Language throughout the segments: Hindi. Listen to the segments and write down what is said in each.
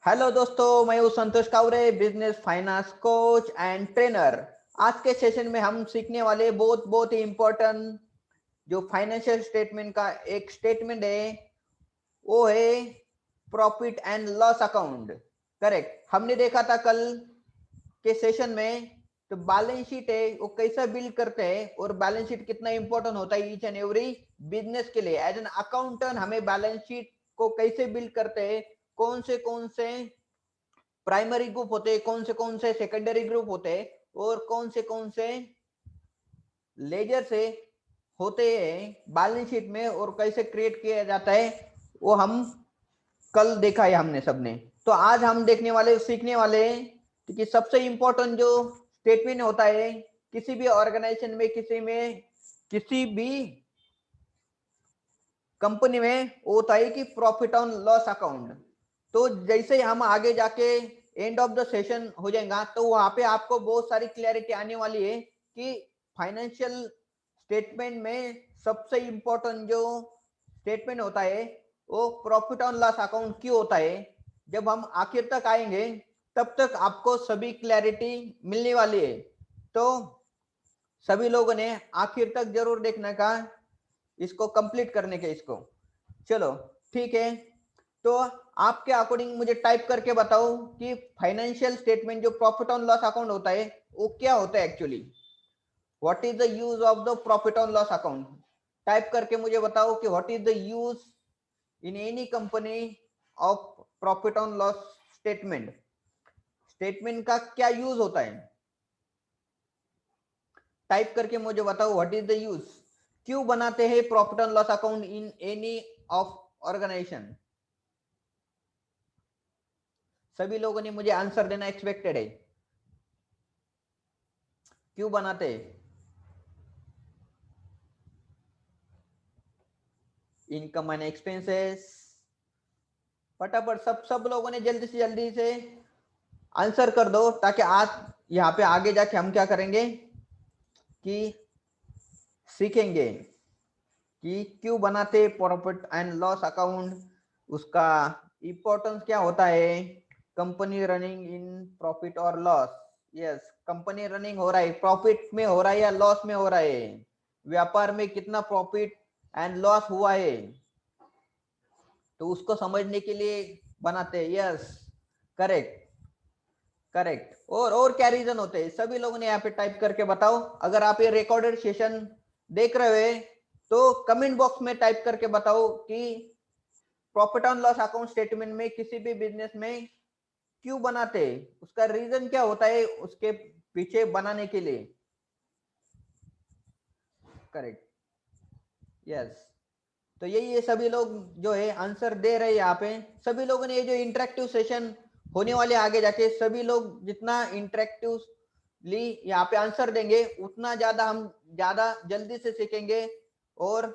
हेलो दोस्तों, मैं हूं Santosh Kaware, business finance coach and trainer. आज के सेशन में हम सीखने वाले बहुत बहुत ही इम्पोर्टेंट जो फाइनेंशियल स्टेटमेंट का एक स्टेटमेंट है, वो है profit and loss account. Correct. हमने देखा था कल के सेशन में, तो बैलेंस शीट है वो कैसा बिल्ड करते हैं और बैलेंस शीट कितना इंपॉर्टेंट होता है ईच एंड एवरी बिजनेस के लिए। एज एन अकाउंटेंट हमें बैलेंस शीट को कैसे बिल्ड करते हैं, कौन से प्राइमरी ग्रुप होते हैं, कौन से सेकेंडरी ग्रुप होते हैं और कौन से लेजर से होते हैं बैलेंस शीट में और कैसे क्रिएट किया जाता है, वो हम कल देखा है हमने सबने। तो आज हम देखने वाले सीखने वाले हैं कि सबसे इंपॉर्टेंट जो स्टेटमेंट होता है किसी भी ऑर्गेनाइजेशन में, किसी भी कंपनी में, वो होता है कि प्रॉफिट ऑन लॉस अकाउंट। तो जैसे हम आगे जाके एंड ऑफ द सेशन हो जाएगा तो वहां पे आपको बहुत सारी क्लैरिटी आने वाली है कि फाइनेंशियल स्टेटमेंट में सबसे इंपॉर्टेंट जो स्टेटमेंट होता है वो प्रॉफिट ऑन लॉस अकाउंट क्यों होता है। जब हम आखिर तक आएंगे तब तक आपको सभी क्लैरिटी मिलने वाली है। तो सभी लोगों ने आखिर तक जरूर देखने का, इसको कंप्लीट करने के इसको। चलो ठीक है, तो आपके अकॉर्डिंग मुझे टाइप करके बताओ कि फाइनेंशियल स्टेटमेंट जो प्रॉफिट ऑन लॉस अकाउंट होता है वो क्या होता है actually. What is the use of the profit on loss account. Type करके मुझे बताओ कि what is the use in any company of profit on loss statement. Statement का क्या यूज होता है, टाइप करके मुझे बताओ व्हाट इज द यूज। क्यों बनाते हैं profit and loss account in any of organisation. सभी लोगों ने मुझे आंसर देना एक्सपेक्टेड है। क्यों बनाते हैं, इनकम एंड एक्सपेंसेस। फटाफट सब लोगों ने जल्दी से आंसर कर दो, ताकि आज यहाँ पे आगे जाके हम क्या करेंगे कि सीखेंगे कि क्यों बनाते प्रॉफिट एंड लॉस अकाउंट, उसका इंपॉर्टेंस क्या होता है। कंपनी रनिंग इन प्रॉफिट और लॉस। यस, कंपनी रनिंग हो रहा है, प्रॉफिट में हो रहा है या लॉस में हो रहा है, व्यापार में कितना प्रॉफिट एंड लॉस हुआ है, तो उसको समझने के लिए बनाते हैं। Yes, correct correct. और क्या रीजन होते हैं, सभी लोगों ने यहाँ पे टाइप करके बताओ। अगर आप ये रिकॉर्डेड सेशन देख रहे हो तो कमेंट बॉक्स में टाइप करके बताओ कि profit on loss account statement में किसी भी बिजनेस में क्यों बनाते, उसका रीजन क्या होता है उसके पीछे बनाने के लिए। Correct, yes. तो यही है, सभी लोग जो है आंसर दे रहे हैं यहाँ पे। सभी लोगों ने ये जो इंटरेक्टिव सेशन होने वाले आगे जाके, सभी लोग जितना इंटरेक्टिवली यहाँ पे आंसर देंगे उतना ज्यादा हम ज्यादा जल्दी से सीखेंगे और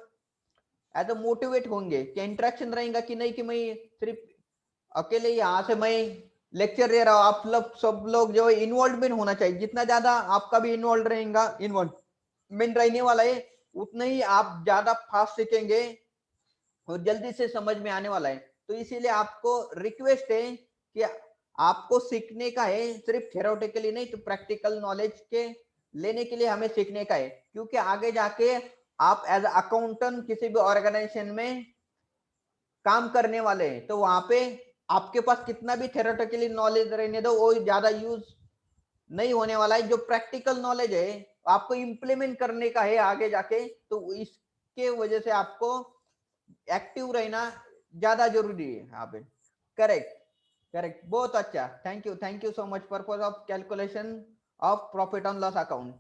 एज अ मोटिवेट होंगे कि इंटरेक्शन रहेगा कि नहीं, कि मैं सिर्फ अकेले यहाँ से मैं लेक्चर दे रहा हूँ। आप लोग सब लोग जो इन्वॉल्वमेंट होना चाहिए, जितना ज्यादा आपका भी इन्वॉल्व रहेगा, इन्वॉल्वमेंट रहने वाला है, उतना ही आप ज्यादा फास्ट सीखेंगे और जल्दी से समझ में आने वाला है। तो इसीलिए आपको रिक्वेस्ट है कि आपको सीखने का है, सिर्फ थ्योरेटिकली नहीं, तो प्रैक्टिकल नॉलेज के लेने के लिए हमें सीखने का है। क्योंकि आगे जाके आप एज अकाउंटेंट किसी भी ऑर्गेनाइजेशन में काम करने वाले हैं, तो वहां पे आपके पास कितना भी थ्योरेटिकली नॉलेज रहने दो, वो ज्यादा यूज नहीं होने वाला है। जो प्रैक्टिकल नॉलेज है आपको इम्प्लीमेंट करने का है आगे जाके, तो इसके वजह से आपको एक्टिव रहना ज्यादा जरूरी है यहाँ पे। करेक्ट करेक्ट, बहुत अच्छा, thank you so much. Purpose of calculation of profit on loss account,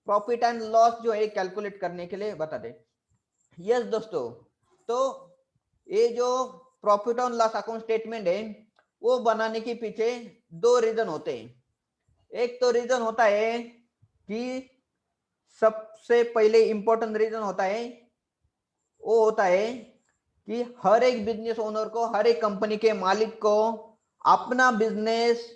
profit and loss जो है कैलकुलेट करने के लिए बता दे। यस दोस्तों, तो ये जो profit on loss account statement है वो बनाने के पीछे दो रीजन होते हैं। एक तो रीजन होता है कि सबसे पहले इंपॉर्टेंट रीजन होता है, वो होता है कि हर एक बिजनेस ओनर को, हर एक कंपनी के मालिक को अपना बिजनेस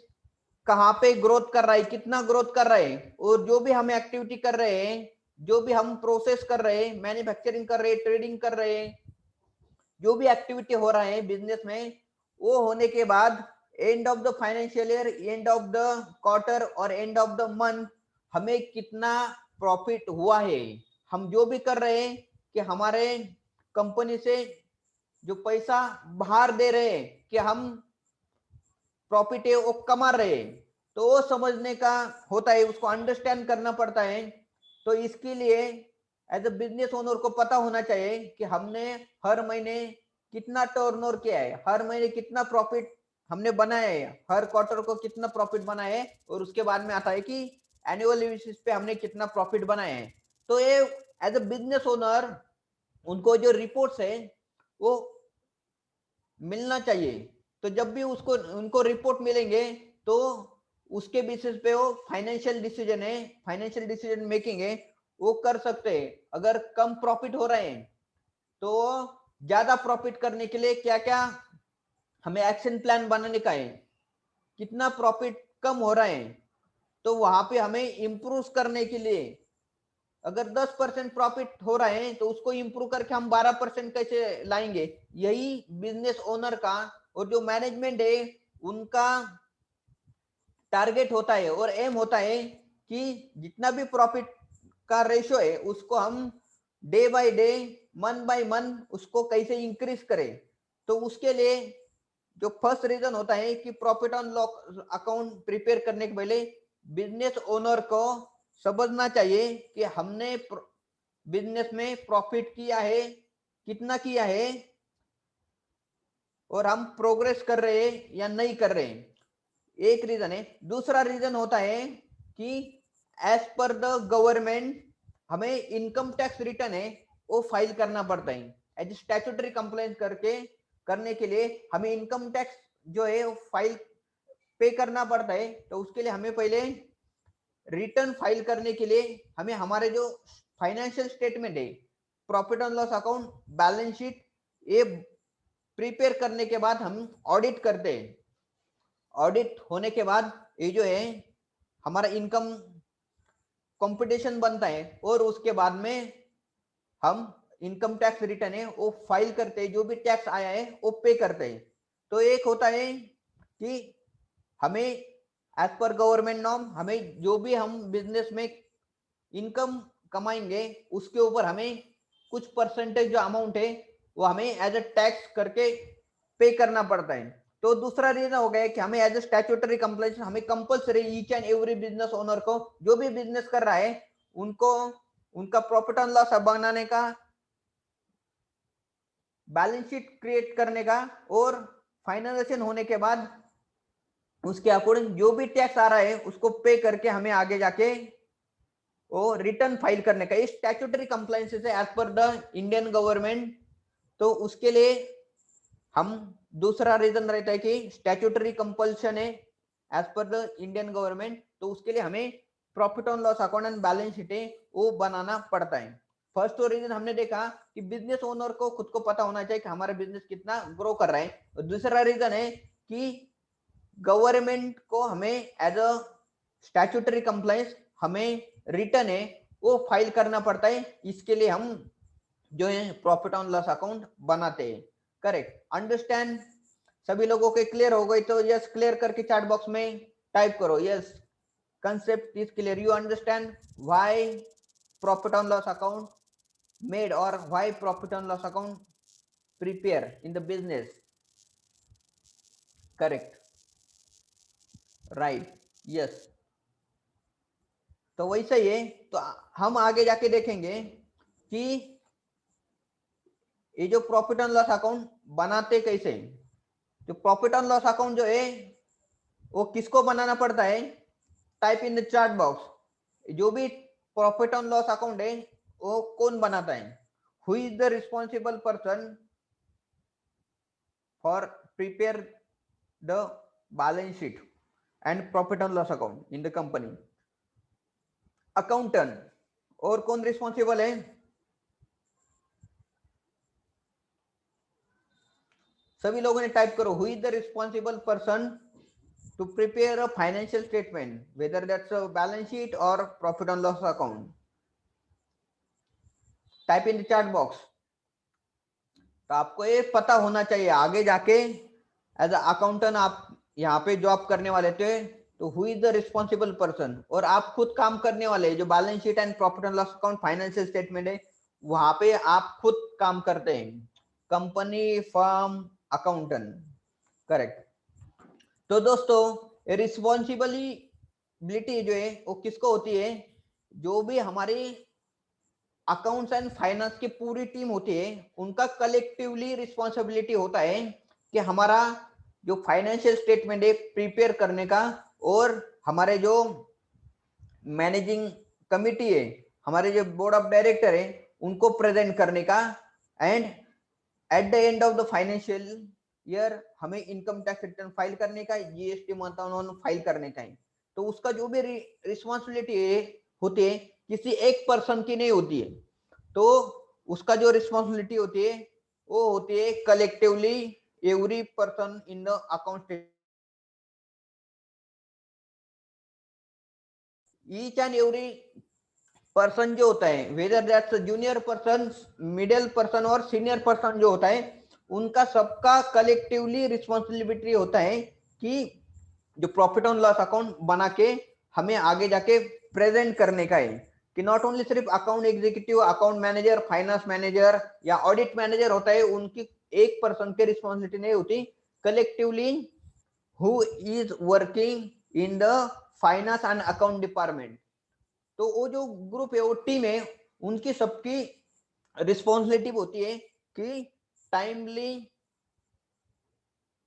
कहाँ पे ग्रोथ कर रहा है, कितना ग्रोथ कर रहा है, और जो भी हम एक्टिविटी कर रहे हैं, जो भी हम प्रोसेस कर रहे हैं, मैन्युफैक्चरिंग कर रहे हैं, ट्रेडिंग कर रहे हैं, जो भी एक्टिविटी हो रहा है बिजनेस में, वो होने के बाद end of the financial year, end of the quarter और एंड ऑफ द मंथ हमें कितना प्रॉफिट हुआ है। हम जो भी कर रहे हैं कि हमारे कंपनी से जो पैसा बाहर दे रहे हैं कि हम प्रॉफिट है वो कमा रहे हैं, तो वो समझने का होता है, उसको अंडरस्टैंड करना पड़ता है। तो इसके लिए एज अ बिजनेस ओनर को पता होना चाहिए कि हमने हर महीने कितना टर्नओवर किया है, हर महीने कितना प्रॉफिट हमने बनाया है, हर क्वार्टर को कितना प्रॉफिट बनाया है, और उसके बाद में आता है कि एनुअल बेसिस पे हमने कितना प्रॉफिट बनाया है। तो ये एज अ बिजनेस ओनर उनको जो रिपोर्ट्स है वो मिलना चाहिए। तो जब भी उसको उनको रिपोर्ट मिलेंगे तो उसके बेसिस पे वो फाइनेंशियल डिसीजन है, फाइनेंशियल डिसीजन मेकिंग है वो कर सकते हैं। अगर कम प्रॉफिट हो रहे हैं तो ज्यादा प्रॉफिट करने के लिए क्या क्या हमें एक्शन प्लान बनाने का है, कितना प्रॉफिट कम हो रहा है तो वहां पे हमें इंप्रूव करने के लिए, अगर 10% प्रॉफिट हो रहा है तो उसको इंप्रूव करके हम 12% कैसे लाएंगे, यही बिजनेस ओनर का और जो मैनेजमेंट है उनका टारगेट होता है और एम होता है कि जितना भी प्रॉफिट का रेशियो है उसको हम day by day, month by month उसको कैसे इंक्रीज करें। तो उसके लिए जो फर्स्ट रीजन होता है कि profit on loss account prepare करने के पहले बिजनेस ओनर को समझना चाहिए कि हमने बिजनेस में प्रॉफिट किया है, कितना किया है, और हम प्रोग्रेस कर रहे हैं या नहीं कर रहे हैं, एक रीजन है। दूसरा रीजन होता है कि एज पर द गवर्नमेंट हमें इनकम टैक्स रिटर्न है वो फाइल करना पड़ता है। एज स्टैट्यूटरी कंप्लेंट करके करने के लिए हमें इनकम टैक्स जो है वो फाइल पे करना पड़ता है। तो उसके लिए हमें पहले रिटर्न फाइल करने के लिए हमें हमारे जो फाइनेंशियल स्टेटमेंट है, profit and loss account, balance sheet, ये प्रिपेयर करने के बाद हम ऑडिट करते हैं। ऑडिट होने के बाद ये जो है हमारा इनकम कंपटीशन बनता है और उसके बाद में हम इनकम टैक्स रिटर्न है वो फाइल करते हैं, जो भी टैक्स आया है वो पे करते हैं। तो एक होता है कि हमें एज पर गवर्नमेंट नॉर्म हमें जो भी हम बिजनेस में इनकम कमाएंगे उसके ऊपर हमें कुछ परसेंटेज जो अमाउंट है वो हमें एज अ टैक्स करके पे करना पड़ता है। तो दूसरा रीजन हो गया कि हमें एज अ स्टैट्यूटरी कंप्लायंस हमें compulsory each and every business owner को जो भी बिजनेस कर रहा है उनको उनका प्रॉफिट एंड लॉस बनाने का, बैलेंस शीट क्रिएट करने का, और फाइनलाइजेशन होने के बाद उसके अकॉर्डिंग जो भी टैक्स आ रहा है उसको पे करके हमें आगे जाके वो रिटर्न फाइल करने का। ये स्टैट्यूटरी कंप्लायंस है as per the Indian government. तो उसके लिए हम दूसरा रीजन रहता है कि स्टैट्यूटरी कंपल्शन है as per the Indian government, तो उसके लिए हमें profit on loss account and balance sheet है वो बनाना पड़ता है। फर्स्ट रीजन हमने देखा कि बिजनेस ओनर को खुद को पता होना चाहिए कि हमारा बिजनेस कितना ग्रो कर रहा है। और दूसरा रीजन है कि गवर्नमेंट को हमें एज अ स्टैट्यूटरी कंप्लायंस हमें रिटर्न है वो फाइल करना पड़ता है। इसके लिए हम जो है प्रॉफिट ऑन लॉस अकाउंट बनाते हैं। Correct, understand? सभी लोगों के क्लियर हो गई तो यस क्लियर करके चैट बॉक्स में टाइप करो yes, concept is clear, you understand why profit and loss account made or why profit and loss account prepare in the business. Correct, right, yes। तो वैसे ही है। तो हम आगे जाके देखेंगे कि ये जो प्रॉफिट एंड लॉस अकाउंट बनाते कैसे। जो प्रॉफिट एंड लॉस अकाउंट जो है वो किसको बनाना पड़ता है, type in the chat box. जो भी प्रॉफिट एंड लॉस अकाउंट है वो कौन बनाता है, who is the responsible person for prepare the balance sheet and profit and loss account in the company. Accountant. और कौन रिस्पॉन्सिबल है, सभी लोगों ने टाइप करो, who is the responsible person to prepare a financial statement, whether that's a balance sheet or profit and loss account. Type in the chat box। तो आपको ये पता होना चाहिए आगे जाके एज अ अकाउंटेंट आप यहाँ पे जॉब करने वाले थे, तो who is the responsible person, और आप खुद काम करने वाले जो balance sheet and profit and loss account financial statement है, वहां पे आप खुद काम करते हैं, कंपनी फर्म अकाउंटेंट, करेक्ट। तो दोस्तों रिस्पॉन्सिबिलिटी जो है वो किसको होती है, जो भी हमारी अकाउंट्स एंड फाइनेंस की पूरी टीम होती है, उनका कलेक्टिवली रिस्पॉन्सिबिलिटी होता है कि हमारा जो फाइनेंशियल स्टेटमेंट है प्रिपेयर करने का, और हमारे जो मैनेजिंग कमिटी है, हमारे जो बोर्ड ऑफ डायरेक्टर है, उनको प्रेजेंट करने का, and at the end of the financial year हमें इनकम टैक्स रिटर्न फाइल करने का, जीएसटी मंथ फाइल करने का है। तो उसका जो भी रिस्पॉन्सिबिलिटी होती है किसी एक पर्सन की नहीं होती है, तो उसका जो रिस्पॉन्सिबिलिटी होती है वो होती है collectively every person in the account, each and every person जो होता है, weather that's junior person, middle person और सीनियर पर्सन जो होता है, उनका सबका कलेक्टिवली रिस्पॉन्सिबिलिटी होता है कि जो प्रॉफिट एंड लॉस अकाउंट बना के हमें आगे जाके प्रेजेंट करने का है, कि नॉट ओनली सिर्फ account executive, account manager, finance manager या ऑडिट मैनेजर होता है, उनकी एक पर्सन की रिस्पॉन्सिबिलिटी नहीं होती, collectively who is working in the finance and account department. तो वो जो ग्रुप है, वो टीम है, उनकी सबकी रिस्पॉन्सिबिलिटी होती है कि टाइमली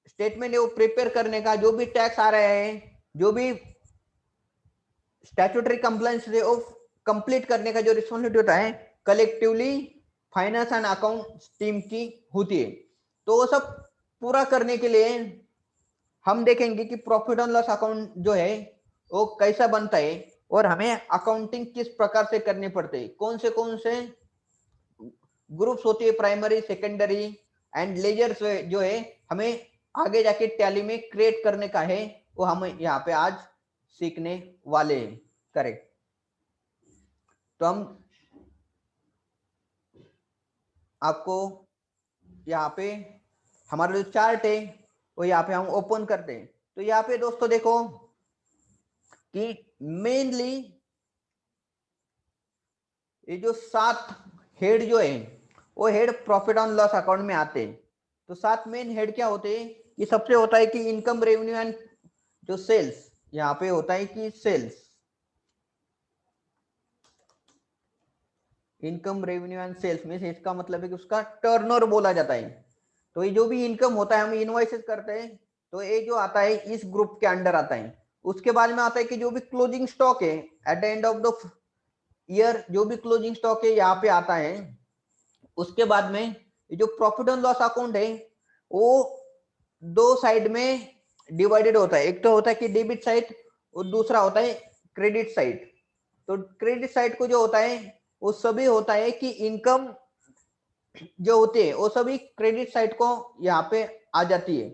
स्टेटमेंट है वो प्रिपेयर करने का, जो भी टैक्स आ रहे हैं, जो भी स्टैट्यूटरी कंप्लायंस है वो कंप्लीट करने का जो रिस्पॉन्सिबिलिटी होता है, collectively finance and account team की होती है। तो वो सब पूरा करने के लिए हम देखेंगे कि प्रॉफिट एंड लॉस अकाउंट जो है वो कैसा बनता है, और हमें अकाउंटिंग किस प्रकार से करनी पड़ती है, कौन से ग्रुप्स होती है, प्राइमरी, सेकेंडरी एंड लेजर्स जो है हमें आगे जाके टैली में क्रिएट करने का है, वो हम यहाँ पे आज सीखने वाले हैं, करेक्ट। तो हम आपको यहाँ पे हमारा जो चार्ट है वो यहाँ पे हम ओपन करते हैं। तो यहाँ पे दोस्तों देखो कि मेनली ये जो 7 हेड जो है वो head profit and loss account में आते हैं। तो 7 मेन हेड क्या होते हैं, कि सबसे होता है कि इनकम, रेवेन्यू एंड जो सेल्स, यहाँ पे होता है कि sales, income, revenue and sales में से इसका मतलब है कि उसका टर्नओवर बोला जाता है। तो ये जो भी इनकम होता है हम इनवॉइसेस करते हैं, तो ये जो आता है इस ग्रुप के अंडर आता है। उसके बाद में आता है कि जो भी क्लोजिंग स्टॉक है at the end of the year, जो भी क्लोजिंग स्टॉक है यहाँ पे आता है। उसके बाद में जो प्रॉफिट एंड लॉस अकाउंट है वो 2 साइड में डिवाइडेड होता है, एक तो होता है कि डेबिट साइड और दूसरा होता है क्रेडिट साइड। तो क्रेडिट साइड को जो होता है वो सभी होता है कि इनकम जो होती है वो सभी क्रेडिट साइड को यहाँ पे आ जाती है।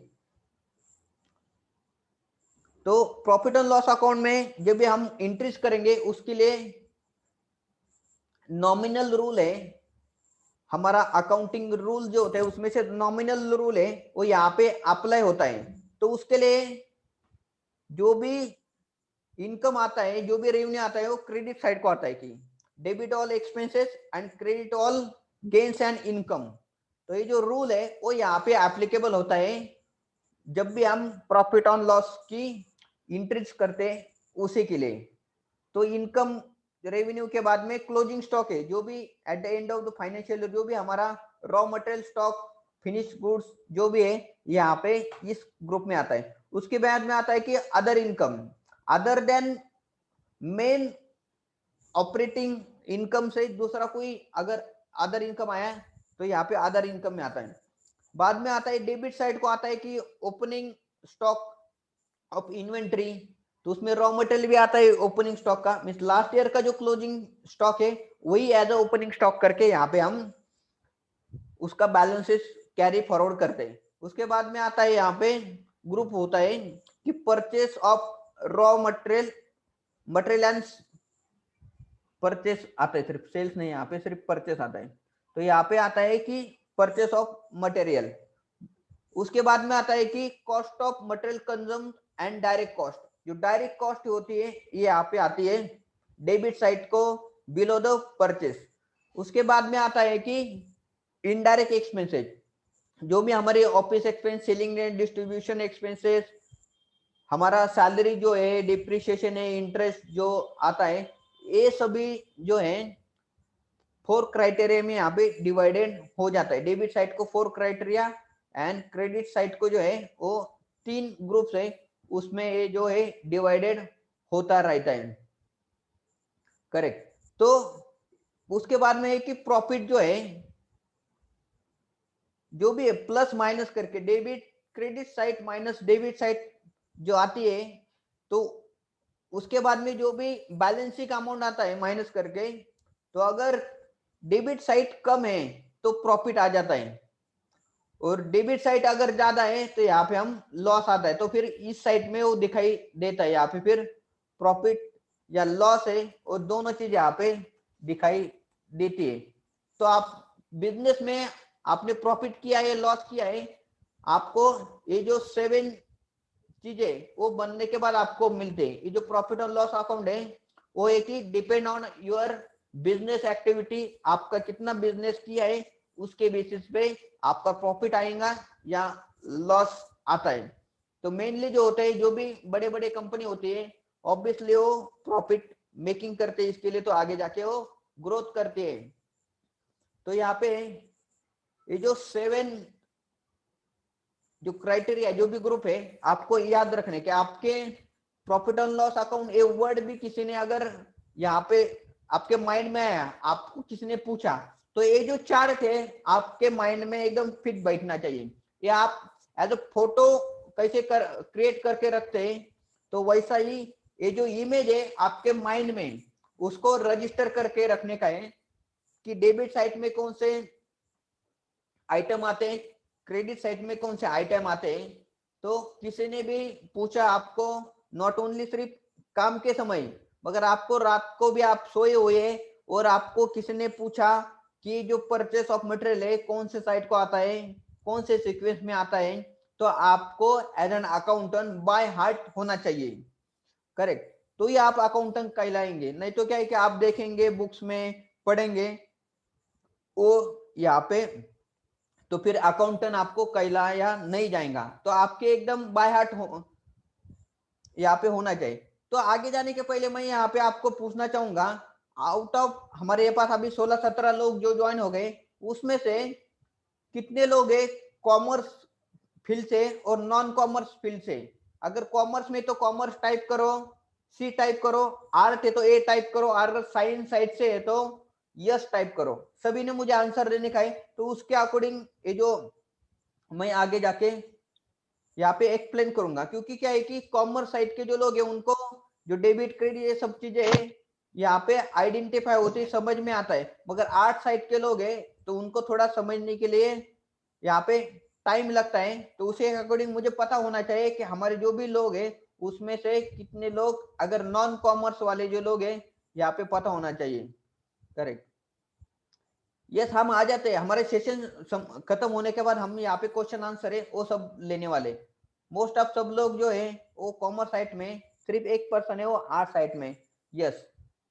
तो प्रॉफिट एंड लॉस अकाउंट में जब भी हम एंट्रीज करेंगे उसके लिए नॉमिनल रूल है, हमारा अकाउंटिंग रूल जो होता है उसमें से नॉमिनल रूल है वो यहाँ पे अप्लाई होता है। तो उसके लिए जो भी इनकम आता है, जो भी रेवेन्यू आता है वो क्रेडिट साइड को आता है, कि debit all expenses and credit all gains and income. तो ये जो रूल है वो यहाँ पे एप्लीकेबल होता है जब भी हम प्रॉफिट ऑन लॉस की एंट्रीज करते हैं उसी के लिए। तो इनकम, रेवेन्यू के बाद में क्लोजिंग स्टॉक है, जो भी at the end of the financial, जो भी हमारा raw material stock, finish goods जो भी है यहाँ पे इस ग्रुप में आता है। उसके बाद में आता है कि other income, other than main operating income से दूसरा कोई अगर अदर इनकम आया तो यहाँ पे अदर इनकम में आता है। बाद में आता है डेबिट साइड को आता है कि ओपनिंग स्टॉक ऑफ इन्वेंट्री, तो उसमें रॉ मटेरियल भी आता है ओपनिंग स्टॉक का, मींस लास्ट ईयर का जो क्लोजिंग स्टॉक है वही एज अ ओपनिंग स्टॉक करके यहाँ पे हम उसका बैलेंसेस कैरी फॉरवर्ड करते हैं। उसके बाद में आता है यहाँ पे ग्रुप होता है कि purchase of raw material, material and purchase आता है, सिर्फ सेल्स नहीं, यहाँ पे सिर्फ परचेस आता है। तो यहाँ पे आता है कि परचेस ऑफ मटेरियल, उसके बाद में आता है कि cost of material consume and direct cost. जो डायरेक्ट कॉस्ट होती है ये यहाँ पे आती है डेबिट साइड को बिलो द परचेस। उसके बाद में आता है कि इनडायरेक्ट एक्सपेंसेस, जो भी हमारे office expense, selling and distribution expenses, हमारा सैलरी जो है, डिप्रिसिएशन है, इंटरेस्ट जो आता है, ये सभी जो है 4 क्राइटेरिया में यहाँ पे डिवाइडेड हो जाता है। डेबिट साइड को 4 क्राइटेरिया एंड क्रेडिट साइड को जो है वो 3 ग्रुप्स है, उसमें ये जो है डिवाइडेड होता रहता है। करेक्ट। तो उसके बाद में है कि प्रॉफिट जो है जो भी है प्लस माइनस करके debit credit side minus debit side जो आती है, तो उसके बाद में जो भी बैलेंसिंग अमाउंट आता है माइनस करके, तो अगर डेबिट साइड कम है तो प्रॉफिट आ जाता है, और डेबिट साइड अगर ज्यादा है तो यहाँ पे हम लॉस आता है। तो फिर इस साइड में वो दिखाई देता है, यहाँ पे फिर प्रॉफिट या लॉस है, और दोनों चीज यहाँ पे दिखाई देती है। तो आप बिजनेस में आपने प्रॉफिट किया है, लॉस किया है, आपको ये जो 7 चीजें वो बनने के बाद आपको मिलते हैं। ये जो प्रॉफिट और लॉस अकाउंट है वो एक ही depend on your business activity, आपका कितना बिजनेस किया है उसके बेसिस पे आपका प्रॉफिट आएगा या लॉस आता है। तो मेनली जो होता है, जो भी बड़े बड़े कंपनी होती है, ऑब्वियसली वो प्रॉफिट मेकिंग करते हैं, इसके लिए तो आगे जाके वो ग्रोथ करते हैं। तो यहाँ पे ये जो 7 जो क्राइटेरिया, जो भी ग्रुप है, आपको याद रखने के आपके प्रॉफिट एंड लॉस अकाउंट, ये वर्ड भी किसी ने अगर यहाँ पे आपके माइंड में आया, आपको किसी ने पूछा, तो ये जो चार्ट है आपके माइंड में एकदम फिट बैठना चाहिए। ये आप एज अ फोटो कैसे क्रिएट करके रखते हैं, तो वैसा ही ये जो इमेज है आपके माइंड में, उसको रजिस्टर करके रखने का है कि डेबिट साइड में कौन से आइटम आते हैं, क्रेडिट साइड में कौन से आइटम आते हैं। तो किसी ने भी पूछा आपको, नॉट ओनली सिर्फ काम के समय, मगर आपको रात को भी आप सोए हुए और आपको किसी ने पूछा कि जो परचेस ऑफ मटेरियल है कौन से साइड को आता है, कौन से सीक्वेंस में आता है, तो आपको as an accountant by heart होना चाहिए। करेक्ट। तो ये आप अकाउंटेंट कहलाएंगे। नहीं तो क्या है कि आप देखेंगे बुक्स में पढ़ेंगे वो यहाँ पे, तो फिर अकाउंटेंट आपको कहलाया नहीं जाएगा। तो आपके एकदम बाय हार्ट यहाँ पे होना चाहिए। तो आगे जाने के पहले मैं यहाँ पे आपको पूछना चाहूंगा, आउट ऑफ हमारे पास अभी 16-17 लोग जो ज्वाइन हो गए, उसमें से कितने लोग है कॉमर्स फील्ड से और नॉन कॉमर्स फील्ड से? अगर कॉमर्स में तो कॉमर्स टाइप करो, सी टाइप करो, आर्ट है तो ए टाइप करो, अगर साइंस साइड से है तो यस टाइप करो। सभी ने मुझे आंसर देने का है, तो उसके अकॉर्डिंग ये जो मैं आगे जाके यहाँ पे एक्सप्लेन करूंगा। क्योंकि क्या है कि कॉमर्स साइड के जो लोग हैं उनको जो डेबिट क्रेडिट ये सब चीजें है यहाँ पे आइडेंटिफाई होती है, समझ में आता है, मगर आर्ट साइड के लोग हैं तो उनको थोड़ा समझने के लिए यहाँ पे टाइम लगता है। तो उसे अकॉर्डिंग मुझे पता होना चाहिए कि हमारे जो भी लोग हैं उसमें से कितने लोग अगर नॉन कॉमर्स वाले जो लोग हैं यहाँ पे पता होना चाहिए। करेक्ट। यस, हम आ जाते हैं हमारे सेशन खत्म होने के बाद, हम यहाँ पे क्वेश्चन आंसर है वो सब लेने वाले। मोस्ट ऑफ सब लोग जो है वो कॉमर्स साइट में, सिर्फ एक पर्सन है वो आर्ट साइट में। Yes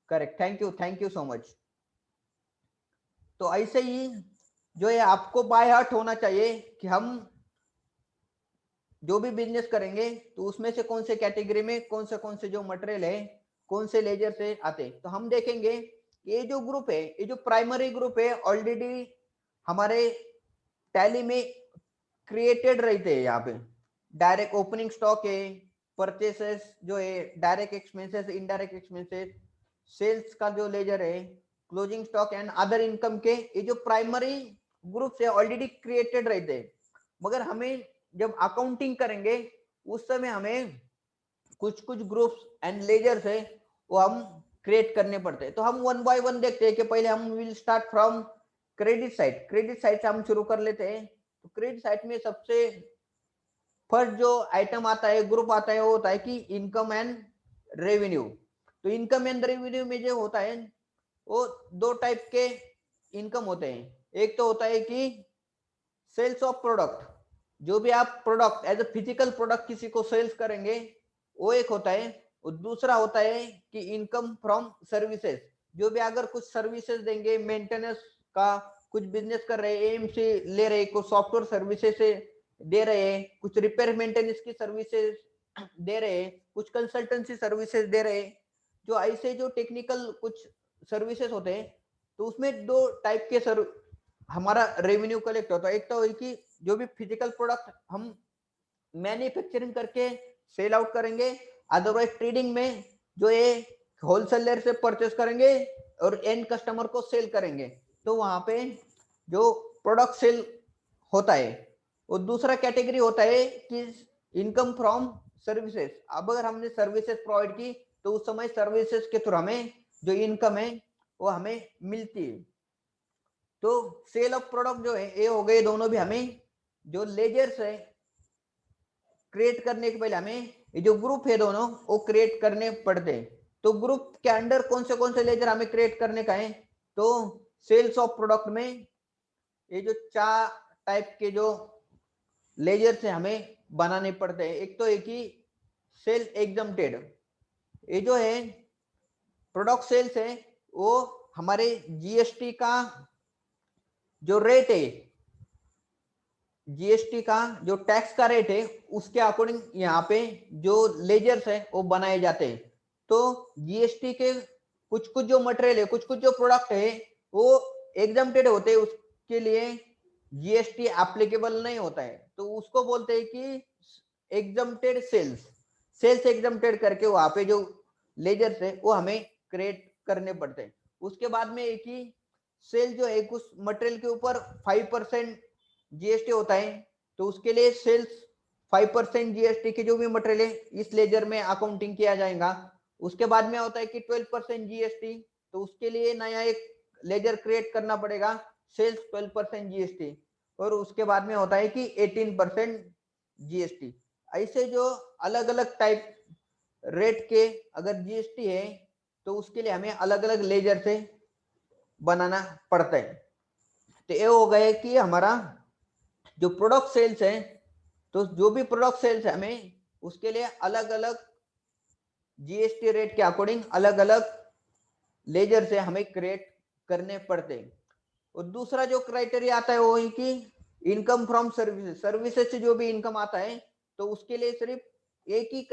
correct, thank you so much. तो ऐसे ही जो है आपको बाय हार्ट होना चाहिए कि हम जो भी बिजनेस करेंगे तो उसमें से कौन से कैटेगरी में कौन से जो मटेरियल है, कौन से लेजर से आते। तो हम देखेंगे ये जो ग्रुप है, ये जो प्राइमरी ग्रुप है, ऑलरेडी हमारे टैली में क्रिएटेड रहते हैं। यहाँ पे डायरेक्ट ओपनिंग स्टॉक है, परचेसेस जो है, direct expenses, indirect expenses, sales का जो लेजर है, closing stock and other income के ये जो प्राइमरी ग्रुप है ऑलरेडी क्रिएटेड रहते हैं। मगर हमें जब अकाउंटिंग करेंगे उस समय हमें कुछ कुछ ग्रुप्स एंड लेजर्स है वो हम क्रिएट करने पड़ते हैं। तो हम वन बाय वन देखते हैं कि पहले हम will start from credit side. Credit side से हम शुरू कर लेते हैं। तो क्रेडिट साइड में सबसे फर्स्ट जो आइटम आता है, ग्रुप आता है, वो होता है कि इनकम एंड रेवेन्यू। तो इनकम एंड रेवेन्यू में जो होता है वो 2 टाइप के इनकम होते हैं। एक तो होता है कि सेल्स ऑफ प्रोडक्ट, जो भी आप product as a physical product किसी को सेल्स करेंगे वो एक होता है, और दूसरा होता है कि इनकम फ्रॉम सर्विसेज। जो भी अगर कुछ सर्विसेज देंगे, मेंटेनेंस का कुछ बिजनेस कर रहे हैं, एम से ले रहे, कुछ सॉफ्टवेयर सर्विसेज से दे रहे हैं, कुछ रिपेयर मेंटेनेंस की सर्विसेज दे रहे हैं, कुछ कंसल्टेंसी सर्विसेज दे रहे हैं, जो ऐसे जो टेक्निकल कुछ सर्विसेज होते हैं, तो उसमें दो टाइप के हमारा रेवेन्यू कलेक्ट होता है। एक तो है कि जो भी फिजिकल प्रोडक्ट हम मैन्युफैक्चरिंग करके सेल आउट करेंगे, अदरवाइज ट्रेडिंग में जो ये होलसेलर से परचेस करेंगे और एंड कस्टमर को सेल करेंगे, तो वहां पे जो प्रोडक्ट सेल होता है। और दूसरा कैटेगरी होता है कि इनकम फ्रॉम सर्विसेज। अब अगर हमने सर्विसेज प्रोवाइड की तो उस समय सर्विसेज के थ्रू हमें जो इनकम है वो हमें मिलती है। तो सेल ऑफ प्रोडक्ट जो है ये हो गए दोनों भी हमें जो लेजर्स है क्रिएट करने के पहले हमें ये जो ग्रुप है दोनों वो क्रिएट करने पड़ते हैं। तो ग्रुप के अंडर कौन से लेजर हमें क्रिएट करने का है, तो सेल्स ऑफ प्रोडक्ट में ये जो 4 टाइप के जो लेजर से हमें बनाने पड़ते हैं। एक तो एक ही सेल एग्जम्प्टेड, ये जो है प्रोडक्ट सेल्स है वो हमारे जीएसटी का जो रेट है, जीएसटी का जो टैक्स का रेट है उसके अकॉर्डिंग यहाँ पे जो लेजर्स है वो बनाए जाते हैं। तो जीएसटी के कुछ कुछ जो मटेरियल है, कुछ कुछ जो प्रोडक्ट है वो एग्जम्प्टेड होते हैं, उसके लिए जीएसटी एप्लीकेबल नहीं होता है, तो उसको बोलते हैं कि एग्जम्प्टेड सेल्स। सेल्स एग्जम्प्टेड करके वहां पे जो लेजर्स है वो हमें क्रिएट करने पड़ते हैं। उसके बाद में एक ही सेल जो है उस मटेरियल के ऊपर 5% जीएसटी होता है, तो उसके लिए सेल्स 5% जीएसटी के जो भी मटेरियल है इस लेजर में अकाउंटिंग किया जाएगा। उसके बाद में होता है कि 12% जीएसटी, तो उसके लिए नया एक लेजर क्रिएट करना पड़ेगा, सेल्स 12% जीएसटी। और उसके बाद में होता है कि 18% जीएसटी। ऐसे जो अलग अलग टाइप रेट के अगर जीएसटी है तो उसके लिए हमें अलग अलग लेजर से बनाना पड़ता है। तो ये हो गए कि हमारा जो प्रोडक्ट सेल्स है, तो जो भी प्रोडक्ट सेल्स है हमें उसके लिए अलग अलग जीएसटी रेट के अकॉर्डिंग अलग अलग लेजर से हमें क्रिएट करने पड़ते हैं। और दूसरा जो क्राइटेरिया आता है वो है कि इनकम फ्रॉम सर्विसेज। सर्विसेज से जो भी इनकम आता है तो उसके लिए सिर्फ एक ही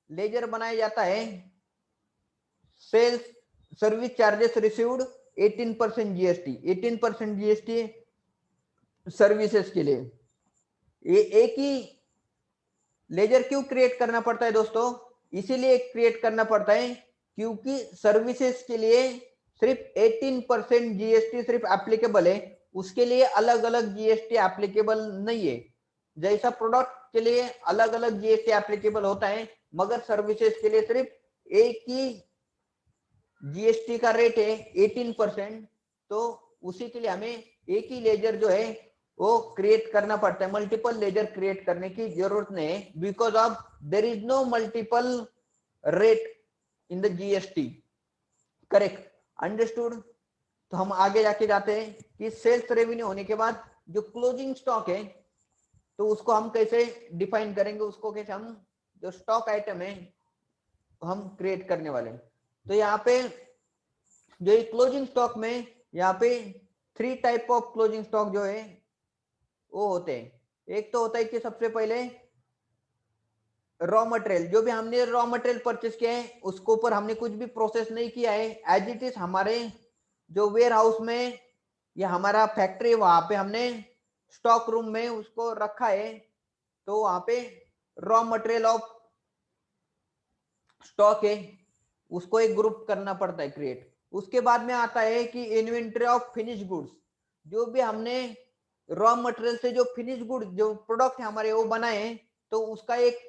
लेजर बनाया जाता है, sales service charges received 18% GST. 18% GST services के लिए। ये एक ही लेजर क्यों क्रिएट करना पड़ता है दोस्तों, इसीलिए क्रिएट करना पड़ता है क्योंकि सर्विसेज के लिए सिर्फ 18% जीएसटी सिर्फ एप्लीकेबल है, उसके लिए अलग अलग जीएसटी एप्लीकेबल नहीं है। जैसा प्रोडक्ट के लिए अलग अलग जीएसटी एप्लीकेबल होता है, मगर सर्विसेज के लिए सिर्फ एक ही जीएसटी का रेट है 18%। तो उसी के लिए हमें एक ही लेजर जो है वो क्रिएट करना पड़ता है, मल्टीपल लेजर क्रिएट करने की जरूरत नहीं है, because of there is no multiple rate in the GST. Correct, understood. तो हम आगे जाके जाते हैं कि सेल्स रेवेन्यू होने के बाद जो क्लोजिंग स्टॉक है तो उसको हम कैसे डिफाइन करेंगे, उसको कैसे हम जो स्टॉक आइटम है हम क्रिएट करने वाले हैं। तो यहाँ पे जो क्लोजिंग स्टॉक में यहाँ पे 3 टाइप ऑफ क्लोजिंग स्टॉक जो है वो होते हैं। एक तो होता है कि सबसे पहले रॉ मटेरियल, जो भी हमने रॉ मटेरियल परचेस किया है उसको ऊपर हमने कुछ भी प्रोसेस नहीं किया है, एज इट इज हमारे जो वेयर हाउस में या हमारा फैक्ट्री वहां पे हमने स्टॉक रूम में उसको रखा है, तो वहां पे रॉ मटेरियल ऑफ स्टॉक है, उसको एक ग्रुप करना पड़ता है क्रिएट। उसके बाद में आता है कि इन्वेंटरी ऑफ फिनिश गुड्स, जो भी हमने रॉ मटेरियल से जो फिनिश गुड जो प्रोडक्ट है हमारे वो बनाए, तो उसका एक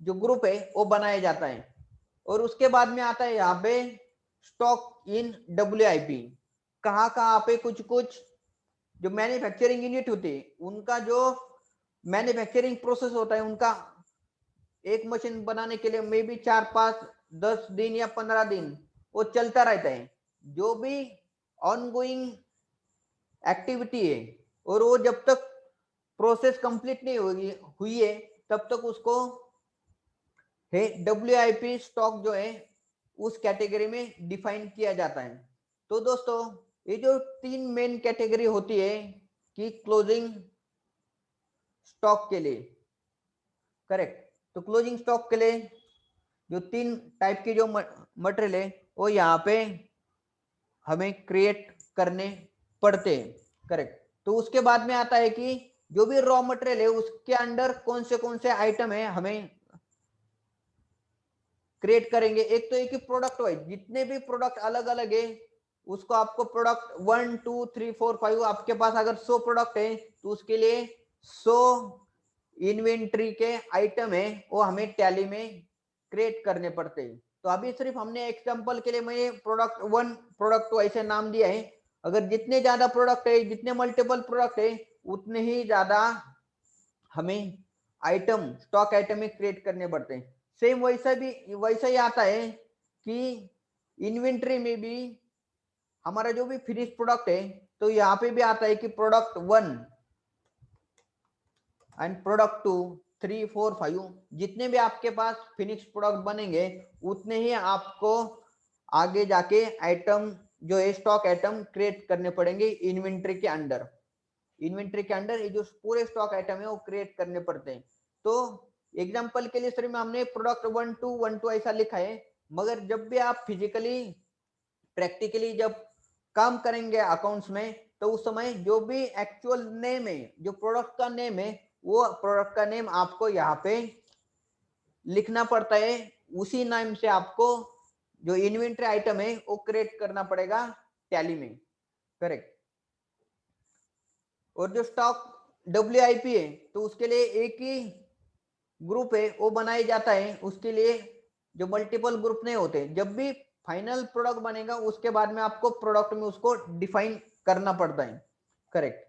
जो ग्रुप है वो बनाया जाता है। और उसके बाद में आता है यहाँ पे स्टॉक इन WIP, कहाँ कहाँ पे कुछ कुछ जो मैन्युफैक्चरिंग यूनिट होती है उनका जो मैन्युफैक्चरिंग प्रोसेस होता है, उनका एक मशीन बनाने के लिए मे बी 4-5-10 दिन या 15 दिन वो चलता रहता है, जो भी ऑनगोइंग एक्टिविटी है। और वो जब तक प्रोसेस कंप्लीट नहीं हुई है तब तक उसको है WIP स्टॉक जो है उस कैटेगरी में डिफाइन किया जाता है। तो दोस्तों ये जो 3 मेन कैटेगरी होती है कि क्लोजिंग स्टॉक के लिए, करेक्ट। तो क्लोजिंग स्टॉक के लिए जो 3 टाइप की जो मटेरियल है वो यहाँ पे हमें क्रिएट करने पड़ते हैं, करेक्ट। तो उसके बाद में आता है कि जो भी रॉ मटेरियल है उसके अंडर कौन से आइटम है हमें क्रिएट करेंगे। एक तो एक ही प्रोडक्ट वाइज जितने भी प्रोडक्ट अलग अलग है उसको आपको प्रोडक्ट 1 2 3 4 5 आपके पास अगर 100 प्रोडक्ट है तो उसके लिए 100 इन्वेंट्री के आइटम है वो हमें टैली में क्रिएट करने पड़ते हैं। तो अभी सिर्फ हमने एग्जांपल के लिए मैं प्रोडक्ट 1 प्रोडक्ट को ऐसे नाम दिया है। अगर जितने ज्यादा प्रोडक्ट है, जितने मल्टीपल प्रोडक्ट है, उतने ही ज्यादा हमें आइटम स्टॉक आइटम में क्रिएट करने पड़ते हैं। सेम वैसा ही आता है कि इन्वेंट्री में भी हमारा जो भी फिनिश प्रोडक्ट है तो यहाँ पे भी आता है कि प्रोडक्ट 1 एंड प्रोडक्ट 2 3 4 5 जितने भी आपके पास फिनिश प्रोडक्ट बनेंगे उतने ही आपको आगे जाके आइटम जो है स्टॉक आइटम क्रिएट करने पड़ेंगे इन्वेंट्री के अंडर। इन्वेंट्री के अंडर ये जो पूरे स्टॉक आइटम है वो क्रिएट करने पड़ते हैं। तो एग्जांपल के लिए सिर्फ हमने प्रोडक्ट 1 2 ऐसा लिखा है, मगर जब भी आप फिजिकली प्रैक्टिकली जब काम करेंगे अकाउंट्स में तो उस समय जो भी एक्चुअल नेम है, जो प्रोडक्ट का नेम है, वो प्रोडक्ट का नेम आपको यहाँ पे लिखना पड़ता है। उसी नाम से आपको जो इन्वेंट्री आइटम है वो क्रिएट करना पड़ेगा टैली में, करेक्ट। और जो स्टॉक WIP है तो उसके लिए एक ही ग्रुप है वो बनाया जाता है, उसके लिए जो मल्टीपल ग्रुप नहीं होते। जब भी फाइनल प्रोडक्ट बनेगा उसके बाद में आपको प्रोडक्ट में उसको डिफाइन करना पड़ता है, करेक्ट।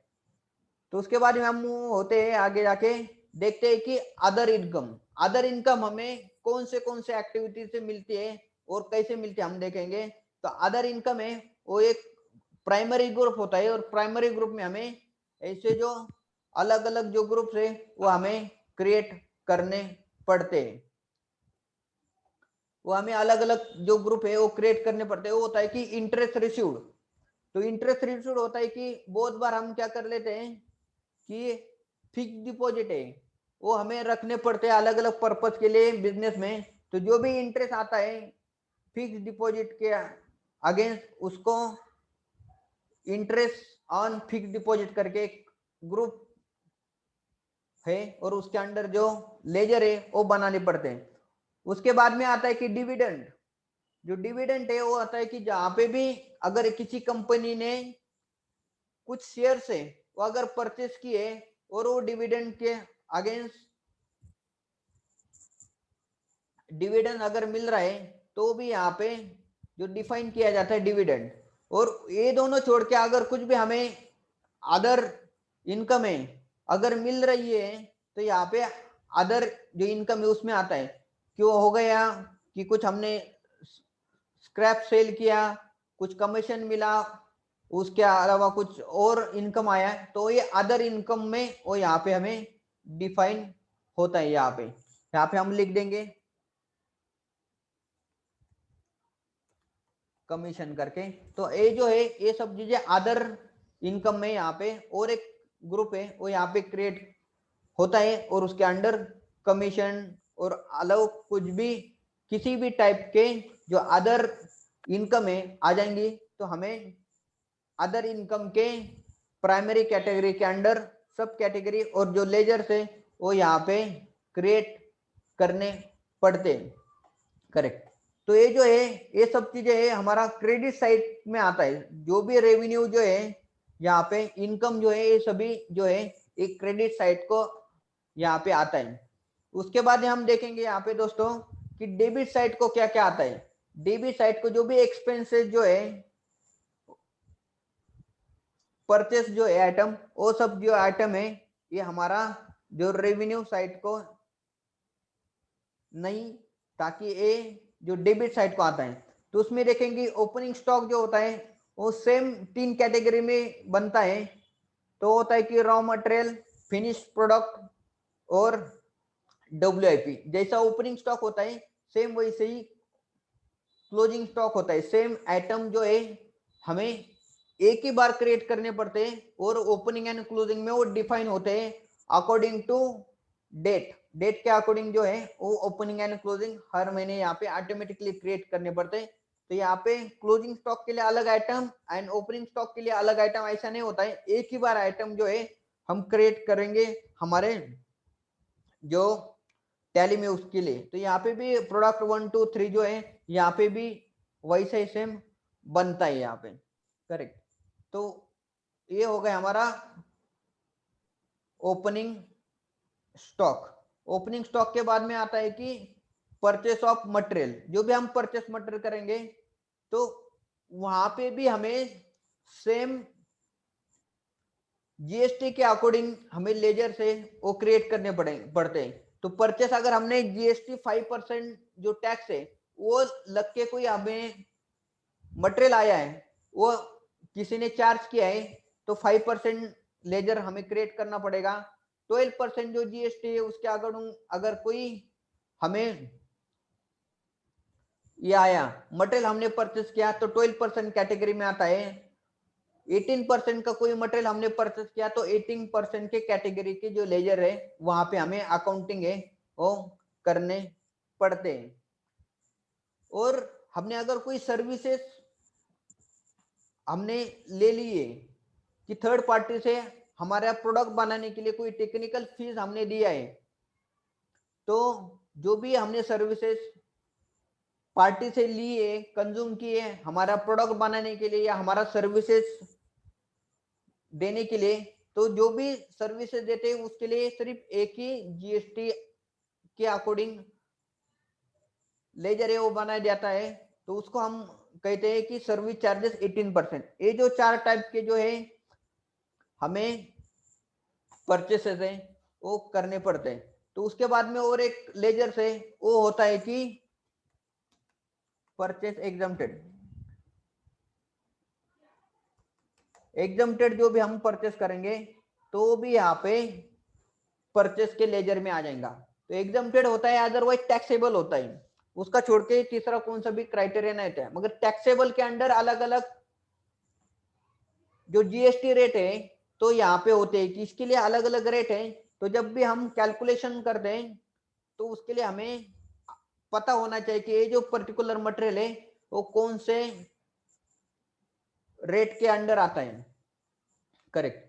तो उसके बाद में हम होते हैं आगे जाके देखते हैं कि अदर इनकम हमें कौन से एक्टिविटी से मिलती है और कैसे मिलती है हम देखेंगे। तो अदर इनकम है वो एक प्राइमरी ग्रुप होता है और प्राइमरी ग्रुप में हमें ऐसे जो अलग अलग जो ग्रुप है वो हमें क्रिएट करने पड़ते हैं। वो हमें अलग अलग जो ग्रुप है वो क्रिएट करने पड़ते हैं। वो होता है कि इंटरेस्ट रिसीव्ड। तो इंटरेस्ट रिसीव्ड होता है कि बहुत बार हम क्या कर लेते हैं कि फिक्स डिपॉजिट है वो हमें रखने पड़ते हैं अलग अलग पर्पज के लिए बिजनेस में। तो जो भी इंटरेस्ट आता है फिक्स डिपॉजिट के अगेंस्ट उसको इंटरेस्ट ऑन फिक्स डिपॉजिट करके एक ग्रुप है और उसके अंडर जो लेजर है वो बनाने पड़ते हैं। उसके बाद में आता है कि डिविडेंड। जो डिविडेंड है वो आता है कि जहां पे भी अगर किसी कंपनी ने कुछ शेयर से वो अगर परचेस किए और वो डिविडेंड के अगेंस्ट डिविडेंड अगर मिल रहा है तो भी यहाँ पे जो डिफाइन किया जाता है डिविडेंड। और ये दोनों छोड़ के अगर कुछ भी हमें अदर इनकम है अगर मिल रही है तो यहाँ पे अदर जो इनकम है उसमें आता है क्यों हो गया कि कुछ हमने स्क्रैप सेल किया, कुछ कमीशन मिला, उसके अलावा कुछ और इनकम आया तो ये अदर इनकम में वो यहाँ पे हमें डिफाइन होता है। यहाँ पे हम लिख देंगे कमीशन करके। तो ये जो है ये सब चीजें अदर इनकम में यहाँ पे और एक ग्रुप है वो यहाँ पे क्रिएट होता है और उसके अंडर कमीशन और अलाउ कुछ भी किसी भी टाइप के जो अदर इनकम है आ जाएंगी। तो हमें अदर इनकम के प्राइमरी कैटेगरी के अंडर सब कैटेगरी और जो लेजर से वो यहाँ पे क्रिएट करने पड़ते हैं, करेक्ट। तो ये जो है ये सब चीजें है हमारा क्रेडिट साइड में आता है। जो भी रेवेन्यू जो है यहाँ पे इनकम जो है ये सभी जो है एक क्रेडिट साइड को यहाँ पे आता है। उसके बाद हम देखेंगे यहाँ पे दोस्तों कि डेबिट साइड को क्या क्या आता है। डेबिट साइड को जो भी एक्सपेंसेस जो है परचेस जो है आइटम वो सब जो आइटम है ये हमारा जो रेवेन्यू साइड को नहीं, ताकि ये जो डेबिट साइड को आता है। तो उसमें देखेंगे ओपनिंग स्टॉक जो होता है वो सेम 3 कैटेगरी में बनता है। तो होता है कि रॉ मटेरियल, फिनिश प्रोडक्ट और WIP। जैसा ओपनिंग स्टॉक होता है सेम वैसे ही क्लोजिंग स्टॉक होता है। सेम आइटम जो है हमें एक ही बार क्रिएट करने पड़ते हैं और ओपनिंग एंड क्लोजिंग में वो डिफाइन होते हैं अकॉर्डिंग टू डेट। डेट के अकॉर्डिंग जो है वो ओपनिंग एंड क्लोजिंग हर महीने यहाँ पे ऑटोमेटिकली क्रिएट करने पड़ते हैं। तो यहाँ पे क्लोजिंग स्टॉक के लिए अलग आइटम एंड ओपनिंग स्टॉक के लिए अलग आइटम ऐसा नहीं होता है, एक ही बार आइटम जो है हम क्रिएट करेंगे हमारे जो टैली में उसके लिए। तो यहाँ पे भी प्रोडक्ट 1 2 3 जो है यहाँ पे भी वैसा ही सेम बनता है यहाँ पे, करेक्ट। तो ये हो गया हमारा ओपनिंग स्टॉक। ओपनिंग स्टॉक के बाद में आता है कि परचेस ऑफ मटेरियल। जो भी हम परचेस मटेरियल करेंगे तो वहां पे भी हमें सेम GST के अकॉर्डिंग हमें लेजर से वो क्रिएट करने पड़ते हैं। तो परचेस अगर हमने GST 5% जो टैक्स है वो लग के कोई हमें मटेरियल आया है वो किसी ने चार्ज किया है तो 5% लेजर हमें क्रिएट करना पड़ेगा। 12% जो GST है उसके अगर कोई हमें ये आया मटेरियल हमने परचेस किया तो 12% कैटेगरी में आता है। 18% का कोई मटेरियल हमने परचेस किया तो 18% के कैटेगरी के जो लेजर है वहां पे हमें अकाउंटिंग है वो करने पड़ते हैं। और हमने अगर कोई सर्विसेज हमने ले लिए कि थर्ड पार्टी से हमारा प्रोडक्ट बनाने के लिए कोई टेक्निकल फीस हमने दिया है तो जो भी हमने सर्विसेज पार्टी से लिए कंज्यूम किए हमारा प्रोडक्ट बनाने के लिए या हमारा सर्विसेज देने के लिए, तो जो भी सर्विसेज देते हैं उसके लिए सिर्फ एक ही GST के अकॉर्डिंग लेजर है वो बनाया जाता है। तो उसको हम कहते हैं कि सर्विस चार्जेस 18%। ये जो 4 टाइप के जो है हमें परचेसेस है वो करने पड़ते हैं। तो उसके बाद में और एक लेजर से वो होता है कि परचेस एग्जम्प्टेड। एग्जम्प्टेड जो भी हम परचेस करेंगे तो भी यहाँ पे परचेस के लेजर में आ जाएगा। तो एग्जम्प्टेड होता है अदरवाइज टैक्सेबल होता है, उसका छोड़ के तीसरा कौन सा भी क्राइटेरिया नहीं होता है। मगर टैक्सेबल के अंडर अलग अलग जो GST रेट है तो यहाँ पे होते हैं कि इसके लिए अलग अलग रेट है। तो जब भी हम कैलकुलेशन करते हैं तो उसके लिए हमें पता होना चाहिए कि ये जो पर्टिकुलर मटेरियल है वो कौन से रेट के अंडर आता है, करेक्ट।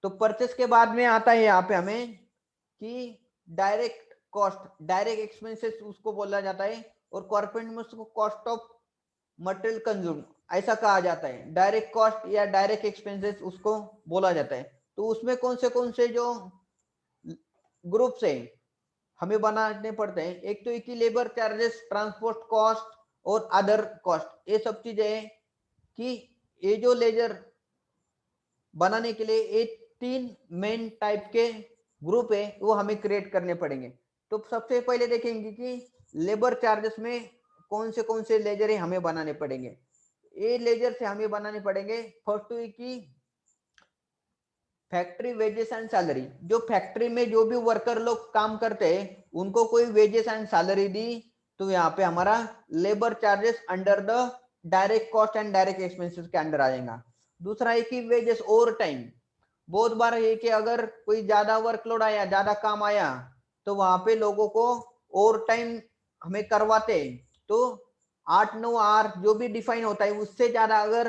तो परचेस के बाद में आता है यहाँ पे हमें कि डायरेक्ट कॉस्ट, डायरेक्ट एक्सपेंसेस उसको बोला जाता है और कॉर्पोरेट में उसको कॉस्ट ऑफ मटेरियल कंज्यूम ऐसा कहा जाता है। डायरेक्ट कॉस्ट या डायरेक्ट एक्सपेंसेस उसको बोला जाता है। तो उसमें कौन से जो ग्रुप्स है हमें बनाने पड़ते हैं, एक तो की लेबर चार्जेस, ट्रांसपोर्ट कॉस्ट और अदर कॉस्ट। ये सब चीजें है कि ये जो लेजर बनाने के लिए ये 3 मेन टाइप के ग्रुप है वो हमें क्रिएट करने पड़ेंगे। तो सबसे पहले देखेंगे कि लेबर चार्जेस में कौन से लेजर है हमें बनाने पड़ेंगे। ये लेजर से हमें बनाने पड़ेंगे फर्स्ट की फैक्ट्री वेजेस एंड सैलरी। जो फैक्ट्री में जो भी वर्कर लोग काम करते हैं उनको कोई वेजेस एंड सैलरी दी तो यहाँ पे हमारा labour charges under the direct cost and direct expenses के अंडर आ जाएगा। दूसरा है कि वेजेस ओवर टाइम। बहुत बार है कि अगर कोई ज्यादा वर्कलोड आया, ज्यादा काम आया तो वहां पे लोगों को ओवर टाइम हमें करवाते हैं। तो 8-9 आवर जो भी डिफाइन होता है उससे ज्यादा अगर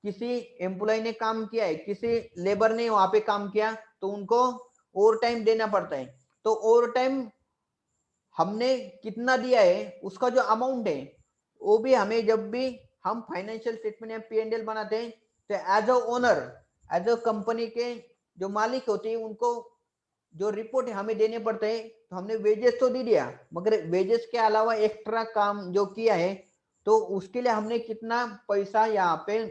किसी एम्प्लॉय ने काम किया है, किसी लेबर ने वहां पे काम किया तो उनको ओवर टाइम देना पड़ता है। तो ओवर टाइम हमने कितना दिया है उसका जो अमाउंट है वो भी हमें जब भी हम फाइनेंशियल स्टेटमेंट या P&L बनाते हैं तो as a owner, as a company के जो मालिक होते हैं उनको जो रिपोर्ट हमें देने पड़ते हैं। तो हमने वेजेस तो दे दिया मगर वेजेस के अलावा एक्स्ट्रा काम जो किया है तो उसके लिए हमने कितना पैसा यहाँ पे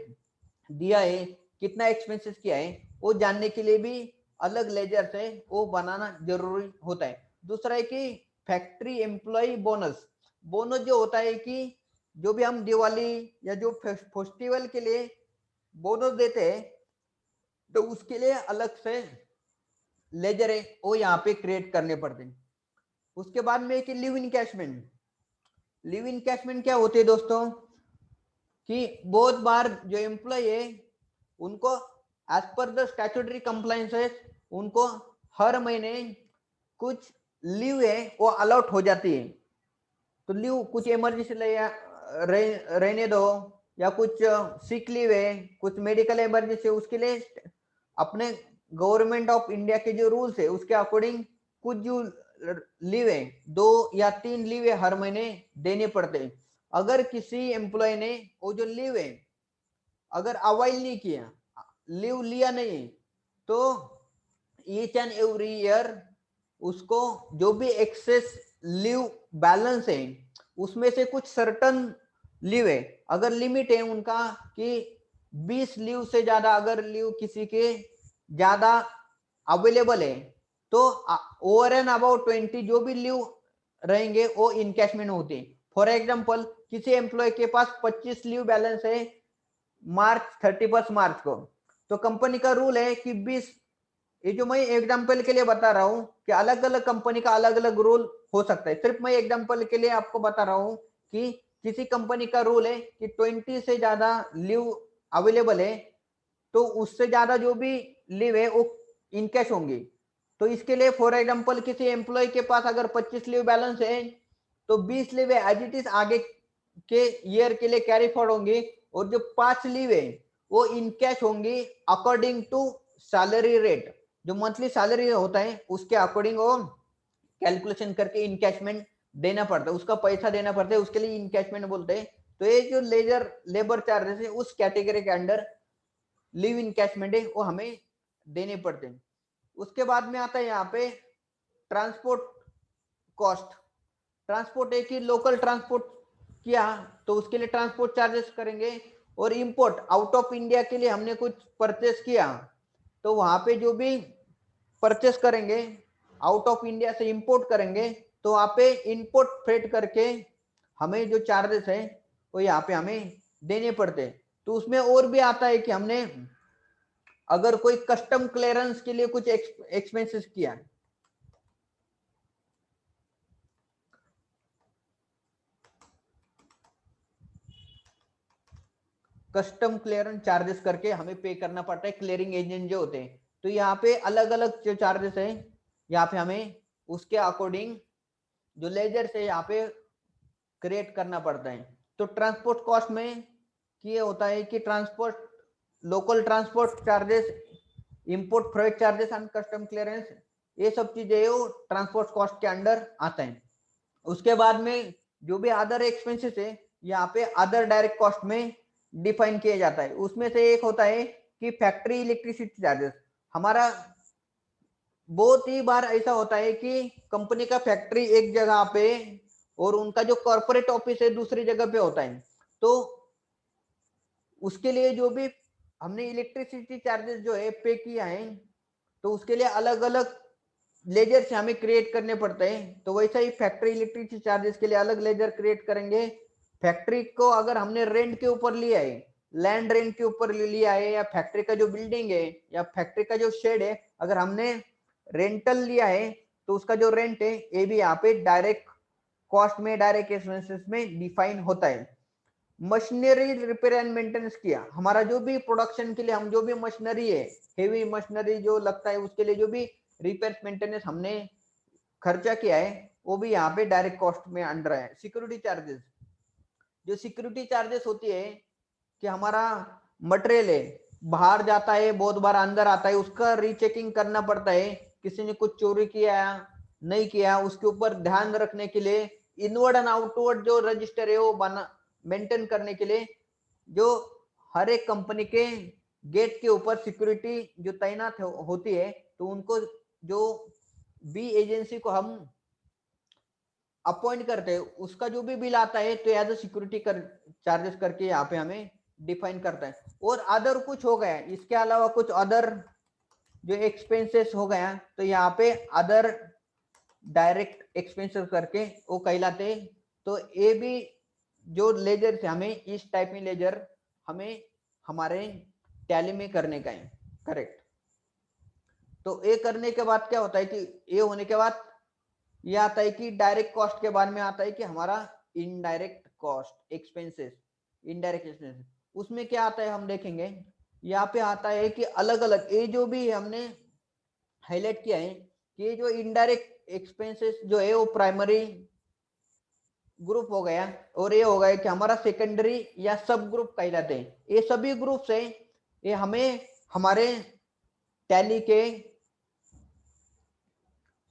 दिया है, कितना एक्सपेंसेस किया है वो जानने के लिए भी अलग लेजर से वो बनाना जरूरी होता है। दूसरा है कि फैक्ट्री एम्प्लॉय बोनस। बोनस जो होता है कि जो भी हम दिवाली या जो फेस्टिवल के लिए बोनस देते हैं तो उसके लिए अलग से लेजर है वो यहाँ पे क्रिएट करने पड़ते हैं। उसके बाद में एक लीव इनकैशमेंट। लीव इनकैशमेंट क्या होते हैं दोस्तों, कि बहुत बार जो एम्प्लॉय है उनको as per the statutory compliances उनको हर महीने कुछ लीव है वो अलॉट हो जाती है। तो लीव कुछ इमरजेंसी रहने दो, या कुछ सिक लीव है, कुछ मेडिकल इमरजेंसी, उसके लिए अपने गवर्नमेंट ऑफ इंडिया के जो रूल्स है उसके अकॉर्डिंग कुछ जो लीव है 2 या 3 लीव है हर महीने देने पड़ते हैं। अगर किसी एम्प्लॉय ने वो जो लीव है अगर अवाइल नहीं किया, लीव लिया नहीं, तो ईच एंड एवरी ईयर उसको जो भी एक्सेस लीव बैलेंस है उसमें से कुछ सर्टन लीव है, अगर लिमिट है उनका कि 20 लीव से ज्यादा अगर लीव किसी के ज्यादा अवेलेबल है तो ओवर एंड अबाउट 20 जो भी लीव रहेंगे वो इनकैशमेंट होते हैं। फॉर एग्जांपल किसी एम्प्लॉय के पास 25 लीव बैलेंस है मार्च 31 मार्च को, तो कंपनी का रूल है कि 20, ये जो मैं एग्जांपल के लिए बता रहा हूं कि अलग अलग कंपनी का अलग अलग रूल हो सकता है, सिर्फ मैं एग्जांपल के लिए आपको बता रहा हूं कि किसी कंपनी का रूल है कि 20 से ज्यादा लीव अवेलेबल है तो उससे ज्यादा जो भी लीव है वो इनकैश होंगी। तो इसके लिए फॉर एग्जांपल किसी एम्प्लॉय के पास अगर 25 लीव बैलेंस है तो 20 लीव एज इट इज आगे के ईयर के लिए कैरी फॉरवर्ड होंगी, और जो 5 लीव है वो इनकैश होंगी अकॉर्डिंग टू सैलरी रेट। जो मंथली सैलरी होता है उसके अकॉर्डिंग वो कैलकुलेशन करके इनकैशमेंट देना पड़ता है, उसका पैसा देना पड़ता है, उसके लिए इनकैशमेंट बोलते हैं। तो ये जो लेजर लेबर चार्जेस है उस कैटेगरी के अंडर लीव इनकैशमेंट है वो हमें देने पड़ते हैं। उसके बाद में आता है यहाँ पे ट्रांसपोर्ट कॉस्ट। ट्रांसपोर्ट एक ही लोकल ट्रांसपोर्ट किया तो उसके लिए ट्रांसपोर्ट चार्जेस करेंगे, और इंपोर्ट आउट ऑफ इंडिया के लिए हमने कुछ परचेस किया तो वहां पे जो भी परचेस करेंगे आउट ऑफ इंडिया से इंपोर्ट करेंगे तो वहां पे इंपोर्ट फ्रेट करके हमें जो चार्जेस है वो यहाँ पे हमें देने पड़ते हैं। तो उसमें और भी आता है कि हमने अगर कोई कस्टम क्लियरेंस के लिए कुछ एक्सपेंसेस किया, कस्टम क्लियरेंस चार्जेस करके हमें पे करना पड़ता है क्लियरिंग एजेंट जो होते हैं। तो यहाँ पे अलग अलग जो चार्जेस है यहाँ पे हमें उसके अकॉर्डिंग जो लेजर से यहाँ पे क्रिएट करना पड़ता है। तो ट्रांसपोर्ट कॉस्ट में ये होता है कि transport local transport charges, import freight charges and custom clearance, ये सब चीजें वो ट्रांसपोर्ट कॉस्ट के अंडर आता है। उसके बाद में जो भी अदर एक्सपेंसेस है यहाँ पे अदर डायरेक्ट कॉस्ट में डिफाइन किया जाता है। उसमें से एक होता है कि फैक्ट्री इलेक्ट्रिसिटी चार्जेस। हमारा बहुत ही बार ऐसा होता है कि कंपनी का फैक्ट्री एक जगह पे और उनका जो कॉर्पोरेट ऑफिस है दूसरी जगह पे होता है, तो उसके लिए जो भी हमने इलेक्ट्रिसिटी चार्जेस जो है पे किया है तो उसके लिए अलग अलग लेजर से हमें क्रिएट करने पड़ते हैं। तो वैसा ही फैक्ट्री इलेक्ट्रिसिटी चार्जेस के लिए अलग लेजर क्रिएट करेंगे। फैक्ट्री को अगर हमने रेंट के ऊपर लिया है, लैंड रेंट के ऊपर लिया है, या फैक्ट्री का जो बिल्डिंग है या फैक्ट्री का जो शेड है अगर हमने रेंटल लिया है तो उसका जो रेंट है ये भी यहाँ पे डायरेक्ट कॉस्ट में डायरेक्ट एक्सपेंसेस में डिफाइन होता है। मशीनरी रिपेयर एंड मेंटेनेंस किया, हमारा जो भी प्रोडक्शन के लिए हम जो भी मशीनरी है हेवी मशीनरी जो लगता है उसके लिए जो भी रिपेयर मेंटेनेंस हमने खर्चा किया है वो भी यहाँ पे डायरेक्ट कॉस्ट में अंडर है। सिक्योरिटी चार्जेस, जो सिक्योरिटी चार्जेस होती है कि हमारा मटेरियल है बाहर जाता है बहुत बार अंदर आता है उसका रीचेकिंग करना पड़ता है, किसी ने कुछ चोरी किया नहीं किया उसके ऊपर ध्यान रखने के लिए इनवर्ड एंड आउटवर्ड जो रजिस्टर है वो बना मेंटेन करने के लिए जो हर एक कंपनी के गेट के ऊपर सिक्योरिटी जो तैनात होती है तो उनको जो बी एजेंसी को हम अपॉइंट करते हैं उसका जो भी बिल आता है तो एज अ सिक्योरिटी चार्जेस करके यहाँ पे हमें डिफाइन करता है। और अदर कुछ हो गया इसके अलावा कुछ अदर जो एक्सपेंसेस हो गया तो यहाँ पे अदर डायरेक्ट एक्सपेंसेस करके वो कहलाते हैं। तो ये भी जो लेजर से हमें इस टाइप में लेजर हमें हमारे टैली में करने का है। करेक्ट। तो ए करने के बाद क्या होता है कि ए होने के बाद ये आता है कि डायरेक्ट कॉस्ट के बाद में आता है कि हमारा indirect cost expenses, indirect expenses. उसमें क्या आता है हम देखेंगे, यहाँ पे आता है कि अलग अलग ये जो भी हमने हाईलाइट किया है कि ये जो इनडायरेक्ट एक्सपेंसेस जो है वो प्राइमरी ग्रुप हो गया, और ये हो गया कि हमारा सेकेंडरी या सब ग्रुप कहलाते हैं। ये सभी ग्रुप से ये हमें हमारे टैली के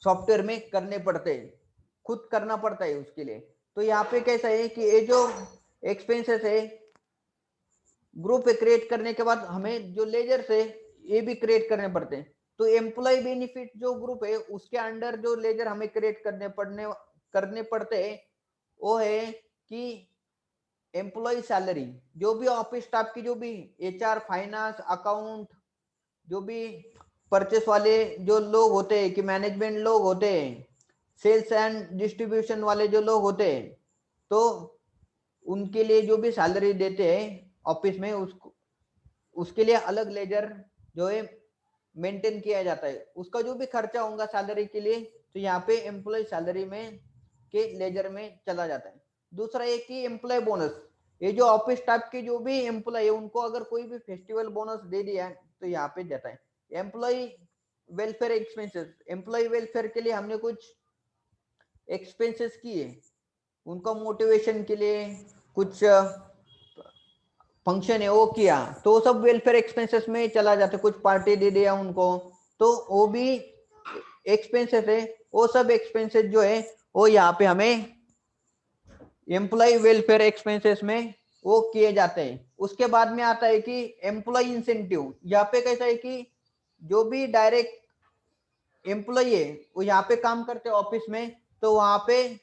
सॉफ्टवेयर में करने पड़ते हैं, खुद करना पड़ता है उसके लिए। तो यहाँ पे कैसा है कि ये जो एक्सपेंसेस है ग्रुप क्रिएट करने के बाद हमें जो लेजर से ये भी क्रिएट करने पड़ते हैं। तो एम्प्लॉय बेनिफिट जो ग्रुप है उसके अंडर जो लेजर हमें क्रिएट करने पड़ते हैं वो है कि एम्प्लॉय सैलरी, जो भी ऑफिस स्टाफ की जो भी एचआर, फाइनेंस, अकाउंट, जो भी परचेस वाले जो लोग होते हैं कि मैनेजमेंट लोग होते हैं, सेल्स एंड डिस्ट्रीब्यूशन वाले जो लोग होते हैं, तो उनके लिए जो भी सैलरी देते हैं ऑफिस में उसके लिए अलग लेजर जो है मेंटेन किया जाता है। उसका जो भी खर्चा होगा सैलरी के लिए तो यहाँ पे एम्प्लॉय सैलरी में के लेजर में चला जाता है। दूसरा एक कि एम्प्लॉय बोनस, ये जो ऑफिस स्टाफ के जो भी एम्प्लॉय है उनको अगर कोई भी फेस्टिवल बोनस दे दिया तो यहाँ पे जाता है। Employee welfare expenses, employee welfare के लिए हमने कुछ एक्सपेंसेस किए, उनका मोटिवेशन के लिए कुछ फंक्शन है वो किया, तो सब वेलफेयर एक्सपेंसेस में चला जाता है। कुछ पार्टी दे दिया उनको तो वो भी एक्सपेंसेस है। वो सब एक्सपेंसेस जो है वो यहाँ पे हमें एम्प्लॉय वेलफेयर एक्सपेंसेस में वो किए जाते हैं। उसके बाद में आता है कि एम्प्लॉय इंसेंटिव, यहाँ पे कैसा है कि जो भी डायरेक्ट एम्प्लॉय है वो यहाँ पे काम करते हैं ऑफिस में, तो वहां पे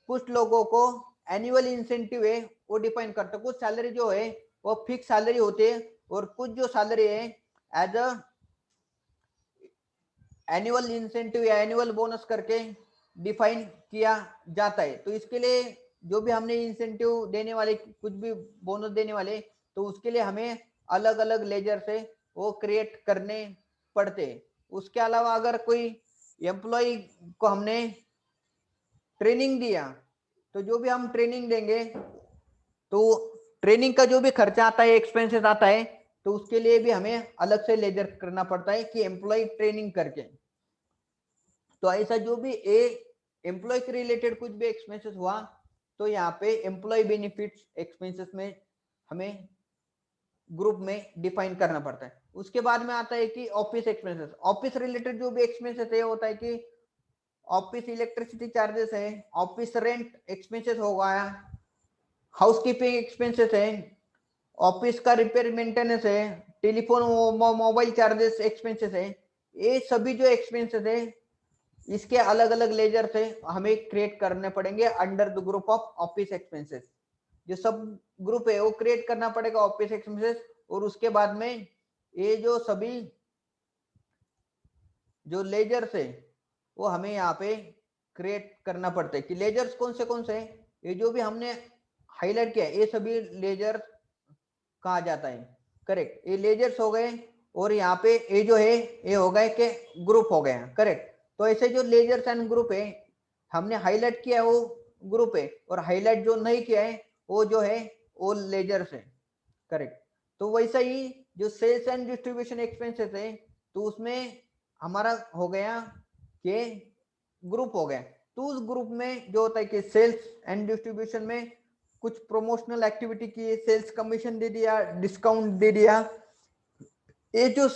कुछ लोगों को एनुअल इंसेंटिव है वो डिफाइन करते हैं। कुछ सैलरी जो है वो फिक्स सैलरी होती है और कुछ जो सैलरी है एज अ एनुअल इंसेंटिव या एनुअल बोनस करके डिफाइन किया जाता है। तो इसके लिए जो भी हमने इंसेंटिव देने वाले, कुछ भी बोनस देने वाले, तो उसके लिए हमें अलग अलग लेजर से वो क्रिएट करने पड़ते। उसके अलावा अगर कोई एम्प्लॉय को हमने ट्रेनिंग दिया तो जो भी हम ट्रेनिंग देंगे तो ट्रेनिंग का जो भी खर्चा आता है, एक्सपेंसेस आता है, तो उसके लिए भी हमें अलग से लेजर करना पड़ता है कि एम्प्लॉय ट्रेनिंग करके। तो ऐसा जो भी एम्प्लॉय के रिलेटेड कुछ भी एक्सपेंसेस हुआ तो यहाँ पे एम्प्लॉय बेनिफिट्स एक्सपेंसेस में हमें ग्रुप में डिफाइन करना पड़ता है। उसके बाद में आता है कि ऑफिस एक्सपेंसेस, ऑफिस रिलेटेड जो भी एक्सपेंसेस है होता है कि ऑफिस इलेक्ट्रिसिटी चार्जेस है, ऑफिस रेंट एक्सपेंसेस हो गया, हाउसकीपिंग एक्सपेंसेस है, ऑफिस का रिपेयर मेंटेनेंस है, टेलीफोन मोबाइल चार्जेस एक्सपेंसेस है। ये सभी जो एक्सपेंसेस है इसके अलग अलग लेजर से हमें क्रिएट करने पड़ेंगे under the group of office expenses. जो सब ग्रुप है वो क्रिएट करना पड़ेगा ऑफिस एक्सपेंसेस, और उसके बाद में ये जो सभी जो लेजर्स है वो हमें यहाँ पे क्रिएट करना पड़ता है। कि लेजर्स कौन से हैं, ये जो भी हमने हाईलाइट किया ये सभी लेजर कहा जाता है। करेक्ट, ये लेजर्स हो गए, और यहाँ पे ये जो है ये हो गए कि ग्रुप हो गया। करेक्ट, तो ऐसे जो लेजर्स एंड ग्रुप है हमने हाईलाइट किया वो ग्रुप है, और हाईलाइट जो नहीं किया है वो जो है वो लेजर्स है। करेक्ट, तो वैसा ही जो सेल्स एंड डिस्ट्रीब्यूशन एक्सपेंसेस है तो उसमें हमारा हो गया कि ग्रुप हो गया। तो उस ग्रुप में जो होता है कि सेल्स एंड डिस्ट्रीब्यूशन में कुछ प्रमोशनल एक्टिविटी की, सेल्स कमीशन दे दिया, डिस्काउंट दे दिया, ये जो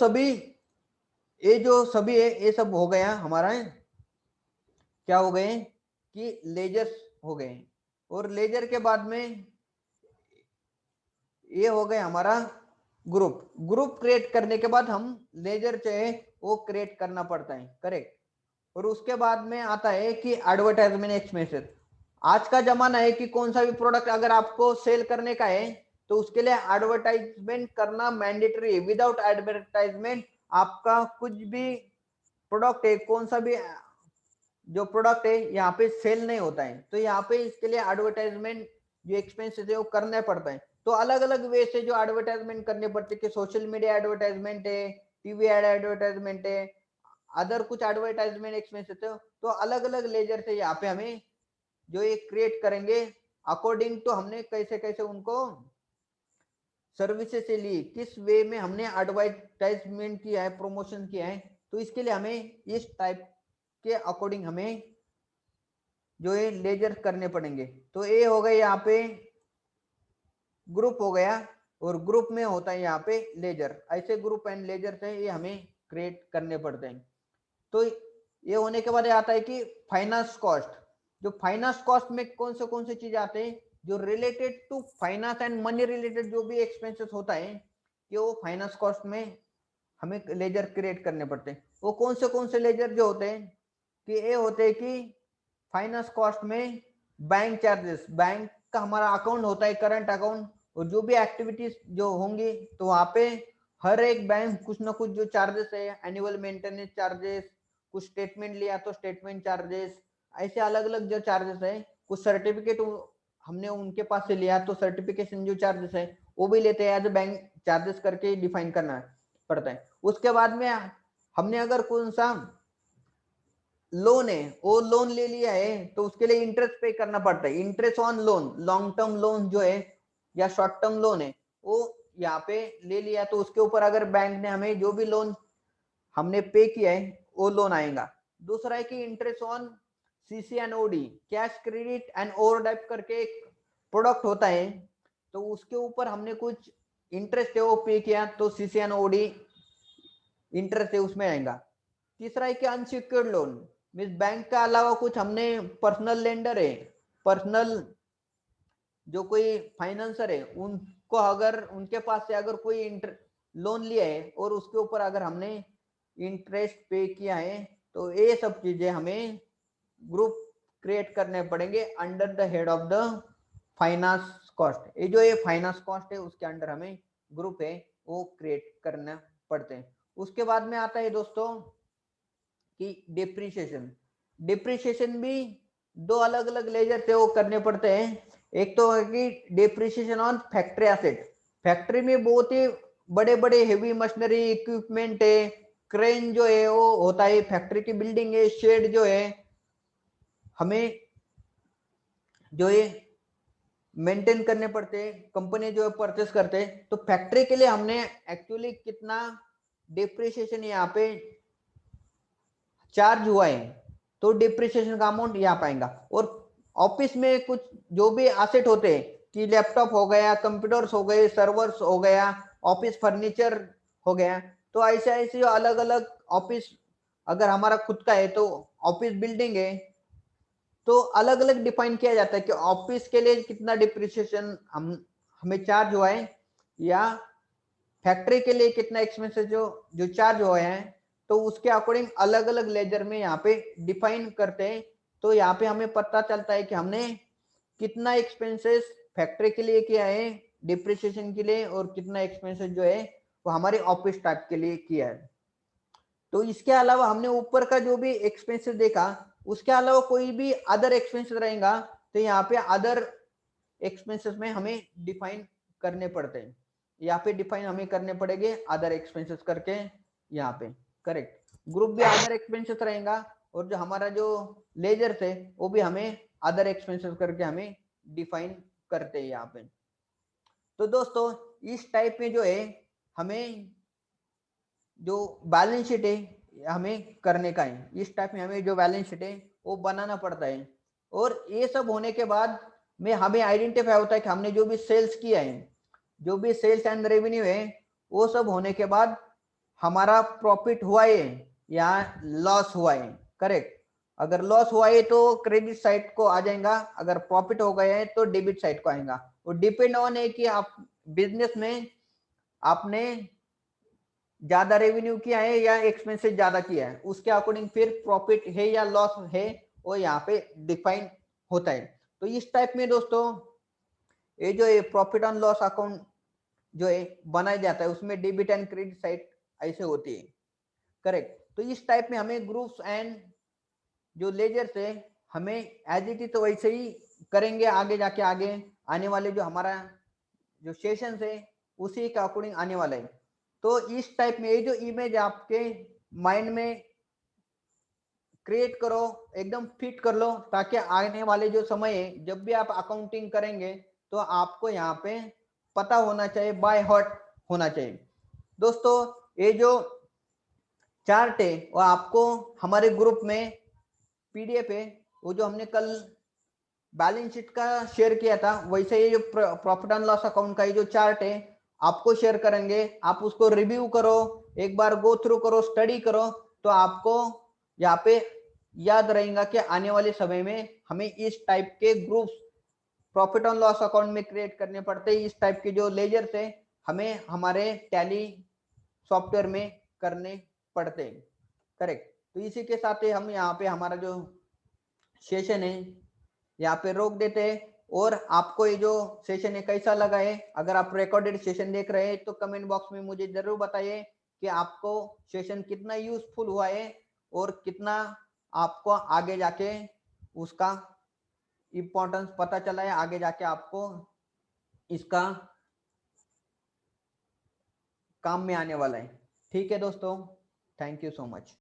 सभी है ये सब हो गया हमारा क्या हो गए कि लेजर्स हो गए। और लेजर के बाद में ये हो गए हमारा ग्रुप क्रिएट करने के बाद हम लेजर चाहे वो क्रिएट करना पड़ता है। करेक्ट, और उसके बाद में आता है कि एडवर्टाइजमेंट एक्सपेंसेस। आज का जमाना है कि कौन सा भी प्रोडक्ट अगर आपको सेल करने का है तो उसके लिए एडवर्टाइजमेंट करना मैंडेटरी है। विदाउट एडवर्टाइजमेंट आपका कुछ भी प्रोडक्ट है, कौन सा भी जो प्रोडक्ट है यहाँ पे सेल नहीं होता है। तो यहाँ पे इसके लिए एडवर्टाइजमेंट जो एक्सपेंसेस है वो करना पड़ता है। तो अलग अलग वे से जो एडवर्टाइजमेंट करने पड़ते हैं कि सोशल मीडिया एडवर्टाइजमेंट है, टीवी एड एडवर्टाइजमेंट है, अदर कुछ एडवर्टाइजमेंट एक्सपेंसेस है, तो अलग अलग लेजर से यहाँ पे हमें जो ये क्रिएट करेंगे अकॉर्डिंग टू हमने कैसे कैसे उनको सर्विसेज से ली, किस वे में हमने एडवर्टाइजमेंट किया है, प्रमोशन किया है, तो इसके लिए हमें इस टाइप के अकॉर्डिंग हमें जो ये लेजर करने पड़ेंगे। तो ये हो गए यहाँ पे ग्रुप हो गया, और ग्रुप में होता है यहाँ पे लेजर। ऐसे ग्रुप एंड लेजर से ये हमें क्रिएट करने पड़ते हैं। तो ये होने के बाद आता है कि फाइनेंस कॉस्ट। जो फाइनेंस कॉस्ट में कौन से चीज आते हैं, जो related to finance and money related जो भी एक्सपेंसेस होता है, कि वो फाइनेंस कॉस्ट में हमें लेजर क्रिएट करने पड़ते हैं। वो कौन से लेजर जो होते हैं, कि ये होते हैं कि फाइनेंस कॉस्ट में बैंक चार्जेस, बैंक का हमारा अकाउंट होता है करंट अकाउंट, और जो भी एक्टिविटीज जो होंगी तो वहां पे हर एक बैंक कुछ ना कुछ जो चार्जेस है, एनुअल मेंटेनेंस चार्जेस, कुछ स्टेटमेंट लिया तो स्टेटमेंट चार्जेस, ऐसे अलग अलग जो चार्जेस है, कुछ सर्टिफिकेट हमने उनके पास से लिया तो सर्टिफिकेशन जो चार्जेस है वो भी लेते हैं एज बैंक चार्जेस करके डिफाइन करना पड़ता है। उसके बाद में हमने अगर कौन सा लोन है वो लोन ले लिया है तो उसके लिए इंटरेस्ट पे करना पड़ता है, interest on loan, long term loan जो है या शॉर्ट टर्म लोन है वो यहाँ पे ले लिया तो उसके ऊपर अगर बैंक ने हमें जो भी लोन हमने पे किया है वो लोन आएगा। दूसरा है कि interest on CCNOD, cash credit and overdraft करके एक प्रोडक्ट होता है, तो उसके ऊपर हमने कुछ इंटरेस्ट है वो पे किया तो CCNOD इंटरेस्ट है उसमें आएगा। तीसरा है कि अनसिक्योर्ड लोन, मीन्स बैंक का अलावा कुछ हमने पर्सनल लेंडर है, पर्सनल जो कोई फाइनेंसर है उनको अगर उनके पास से अगर कोई लोन लिया है और उसके ऊपर अगर हमने इंटरेस्ट पे किया है तो ये सब चीजें हमें ग्रुप क्रिएट करने पड़ेंगे under the head of the finance cost. ये जो ये फाइनेंस कॉस्ट है उसके अंडर हमें ग्रुप है वो क्रिएट करना पड़ते हैं। उसके बाद में आता है दोस्तों कि डिप्रिसिएशन। डिप्रिसिएशन भी दो अलग अलग लेजर से वो करने पड़ते हैं। एक तो है कि depreciation on factory asset, factory में बहुत ही बड़े बड़े हेवी मशीनरी इक्विपमेंट है, क्रेन जो है वो होता है, फैक्ट्री की बिल्डिंग है, शेड जो है हमें जो ये मेंटेन करने पड़ते हैं, कंपनी जो है परचेस करते हैं, तो फैक्ट्री के लिए हमने एक्चुअली कितना डिप्रिसिएशन यहाँ पे चार्ज हुआ है तो डिप्रिसिएशन का अमाउंट यहाँ पाएगा। और ऑफिस में कुछ जो भी एसेट होते हैं कि लैपटॉप हो गया, कंप्यूटर्स हो गए, सर्वर्स हो गया, ऑफिस फर्नीचर हो गया, तो ऐसे ऐसे जो अलग अलग ऑफिस अगर हमारा खुद का है तो ऑफिस बिल्डिंग है तो अलग अलग डिफाइन किया जाता है कि ऑफिस के लिए कितना डिप्रिसिएशन हमें चार्ज हुआ है या फैक्ट्री के लिए कितना एक्सपेंसेस जो चार्ज हुए हैं, तो उसके अकॉर्डिंग अलग अलग लेजर में यहाँ पे डिफाइन करते हैं। तो यहाँ पे हमें पता चलता है कि हमने कितना एक्सपेंसेस फैक्ट्री के लिए किया है डिप्रिसिएशन के लिए और कितना एक्सपेंसेस जो है वो हमारे ऑफिस टाइप के लिए किया है। तो इसके अलावा हमने ऊपर का जो भी एक्सपेंसेस देखा उसके अलावा कोई भी अदर एक्सपेंसेस रहेगा तो यहाँ पे अदर एक्सपेंसेस में हमें डिफाइन करने पड़ते हैं, यहाँ पे डिफाइन हमें करने पड़ेंगे अदर एक्सपेंसेस करके यहाँ पे। करेक्ट, ग्रुप भी अदर एक्सपेंसेस रहेगा और जो हमारा जो लेजर थे वो भी हमें अदर एक्सपेंसेस करके हमें डिफाइन करते हैं यहाँ पे। तो दोस्तों इस टाइप में जो है हमें जो बैलेंस शीट है हमें करने का है, इस टाइप में हमें जो बैलेंस शीट है वो बनाना पड़ता है। और ये सब होने के बाद में हमें आइडेंटिफाई होता है कि हमने जो भी सेल्स किया है, जो भी सेल्स एंड रेवेन्यू है, वो सब होने के बाद हमारा प्रॉफिट हुआ है या लॉस हुआ है। करेक्ट, अगर लॉस हुआ है तो क्रेडिट साइड को आ जाएगा, अगर प्रॉफिट हो गया है तो डेबिट साइड को आएगा। वो डिपेंड ऑन है कि आप बिजनेस में आपने ज्यादा रेवेन्यू किया है या एक्सपेंसेस ज्यादा किया है, उसके अकॉर्डिंग फिर प्रॉफिट है या लॉस है वो यहाँ पे डिफाइन होता है। तो इस टाइप में दोस्तों ये जो है प्रॉफिट एंड लॉस अकाउंट जो है बनाया जाता है उसमें डेबिट एंड क्रेडिट साइड ऐसे होती है। करेक्ट, तो इस टाइप में हमें ग्रुप्स एंड जो लेजर से हमें एज इट इज तो वैसे ही करेंगे, आगे जाके आगे आने वाले जो हमारा जो सेशन है उसी के अकॉर्डिंग आने वाला है। तो इस टाइप में ये जो इमेज आपके माइंड में क्रिएट करो, एकदम फिट कर लो, ताकि आने वाले जो समय है जब भी आप अकाउंटिंग करेंगे तो आपको यहाँ पे पता होना चाहिए, बाय हार्ट होना चाहिए। दोस्तों ये जो चार्ट है वो आपको हमारे ग्रुप में पीडीएफ है, वो जो हमने कल बैलेंस शीट का शेयर किया था, वैसे ये जो प्रॉफिट एंड लॉस अकाउंट का ये जो चार्ट है आपको शेयर करेंगे। आप उसको रिव्यू करो, एक बार गो थ्रू करो, स्टडी करो, तो आपको यहाँ पे याद रहेगा कि आने वाले समय में हमें इस टाइप के groups profit and loss account में क्रिएट करने पड़ते हैं। इस टाइप के जो लेजर्स है हमें हमारे टैली सॉफ्टवेयर में करने पड़ते हैं। करेक्ट। तो इसी के साथ ही हम यहाँ पे हमारा जो सेशन है यहाँ पे रोक देते हैं। और आपको ये जो सेशन है कैसा लगा है, अगर आप रिकॉर्डेड सेशन देख रहे हैं तो कमेंट बॉक्स में मुझे जरूर बताइए कि आपको सेशन कितना यूजफुल हुआ है और कितना आपको आगे जाके उसका इम्पोर्टेंस पता चला है, आगे जाके आपको इसका काम में आने वाला है। ठीक है दोस्तों, थैंक यू सो मच।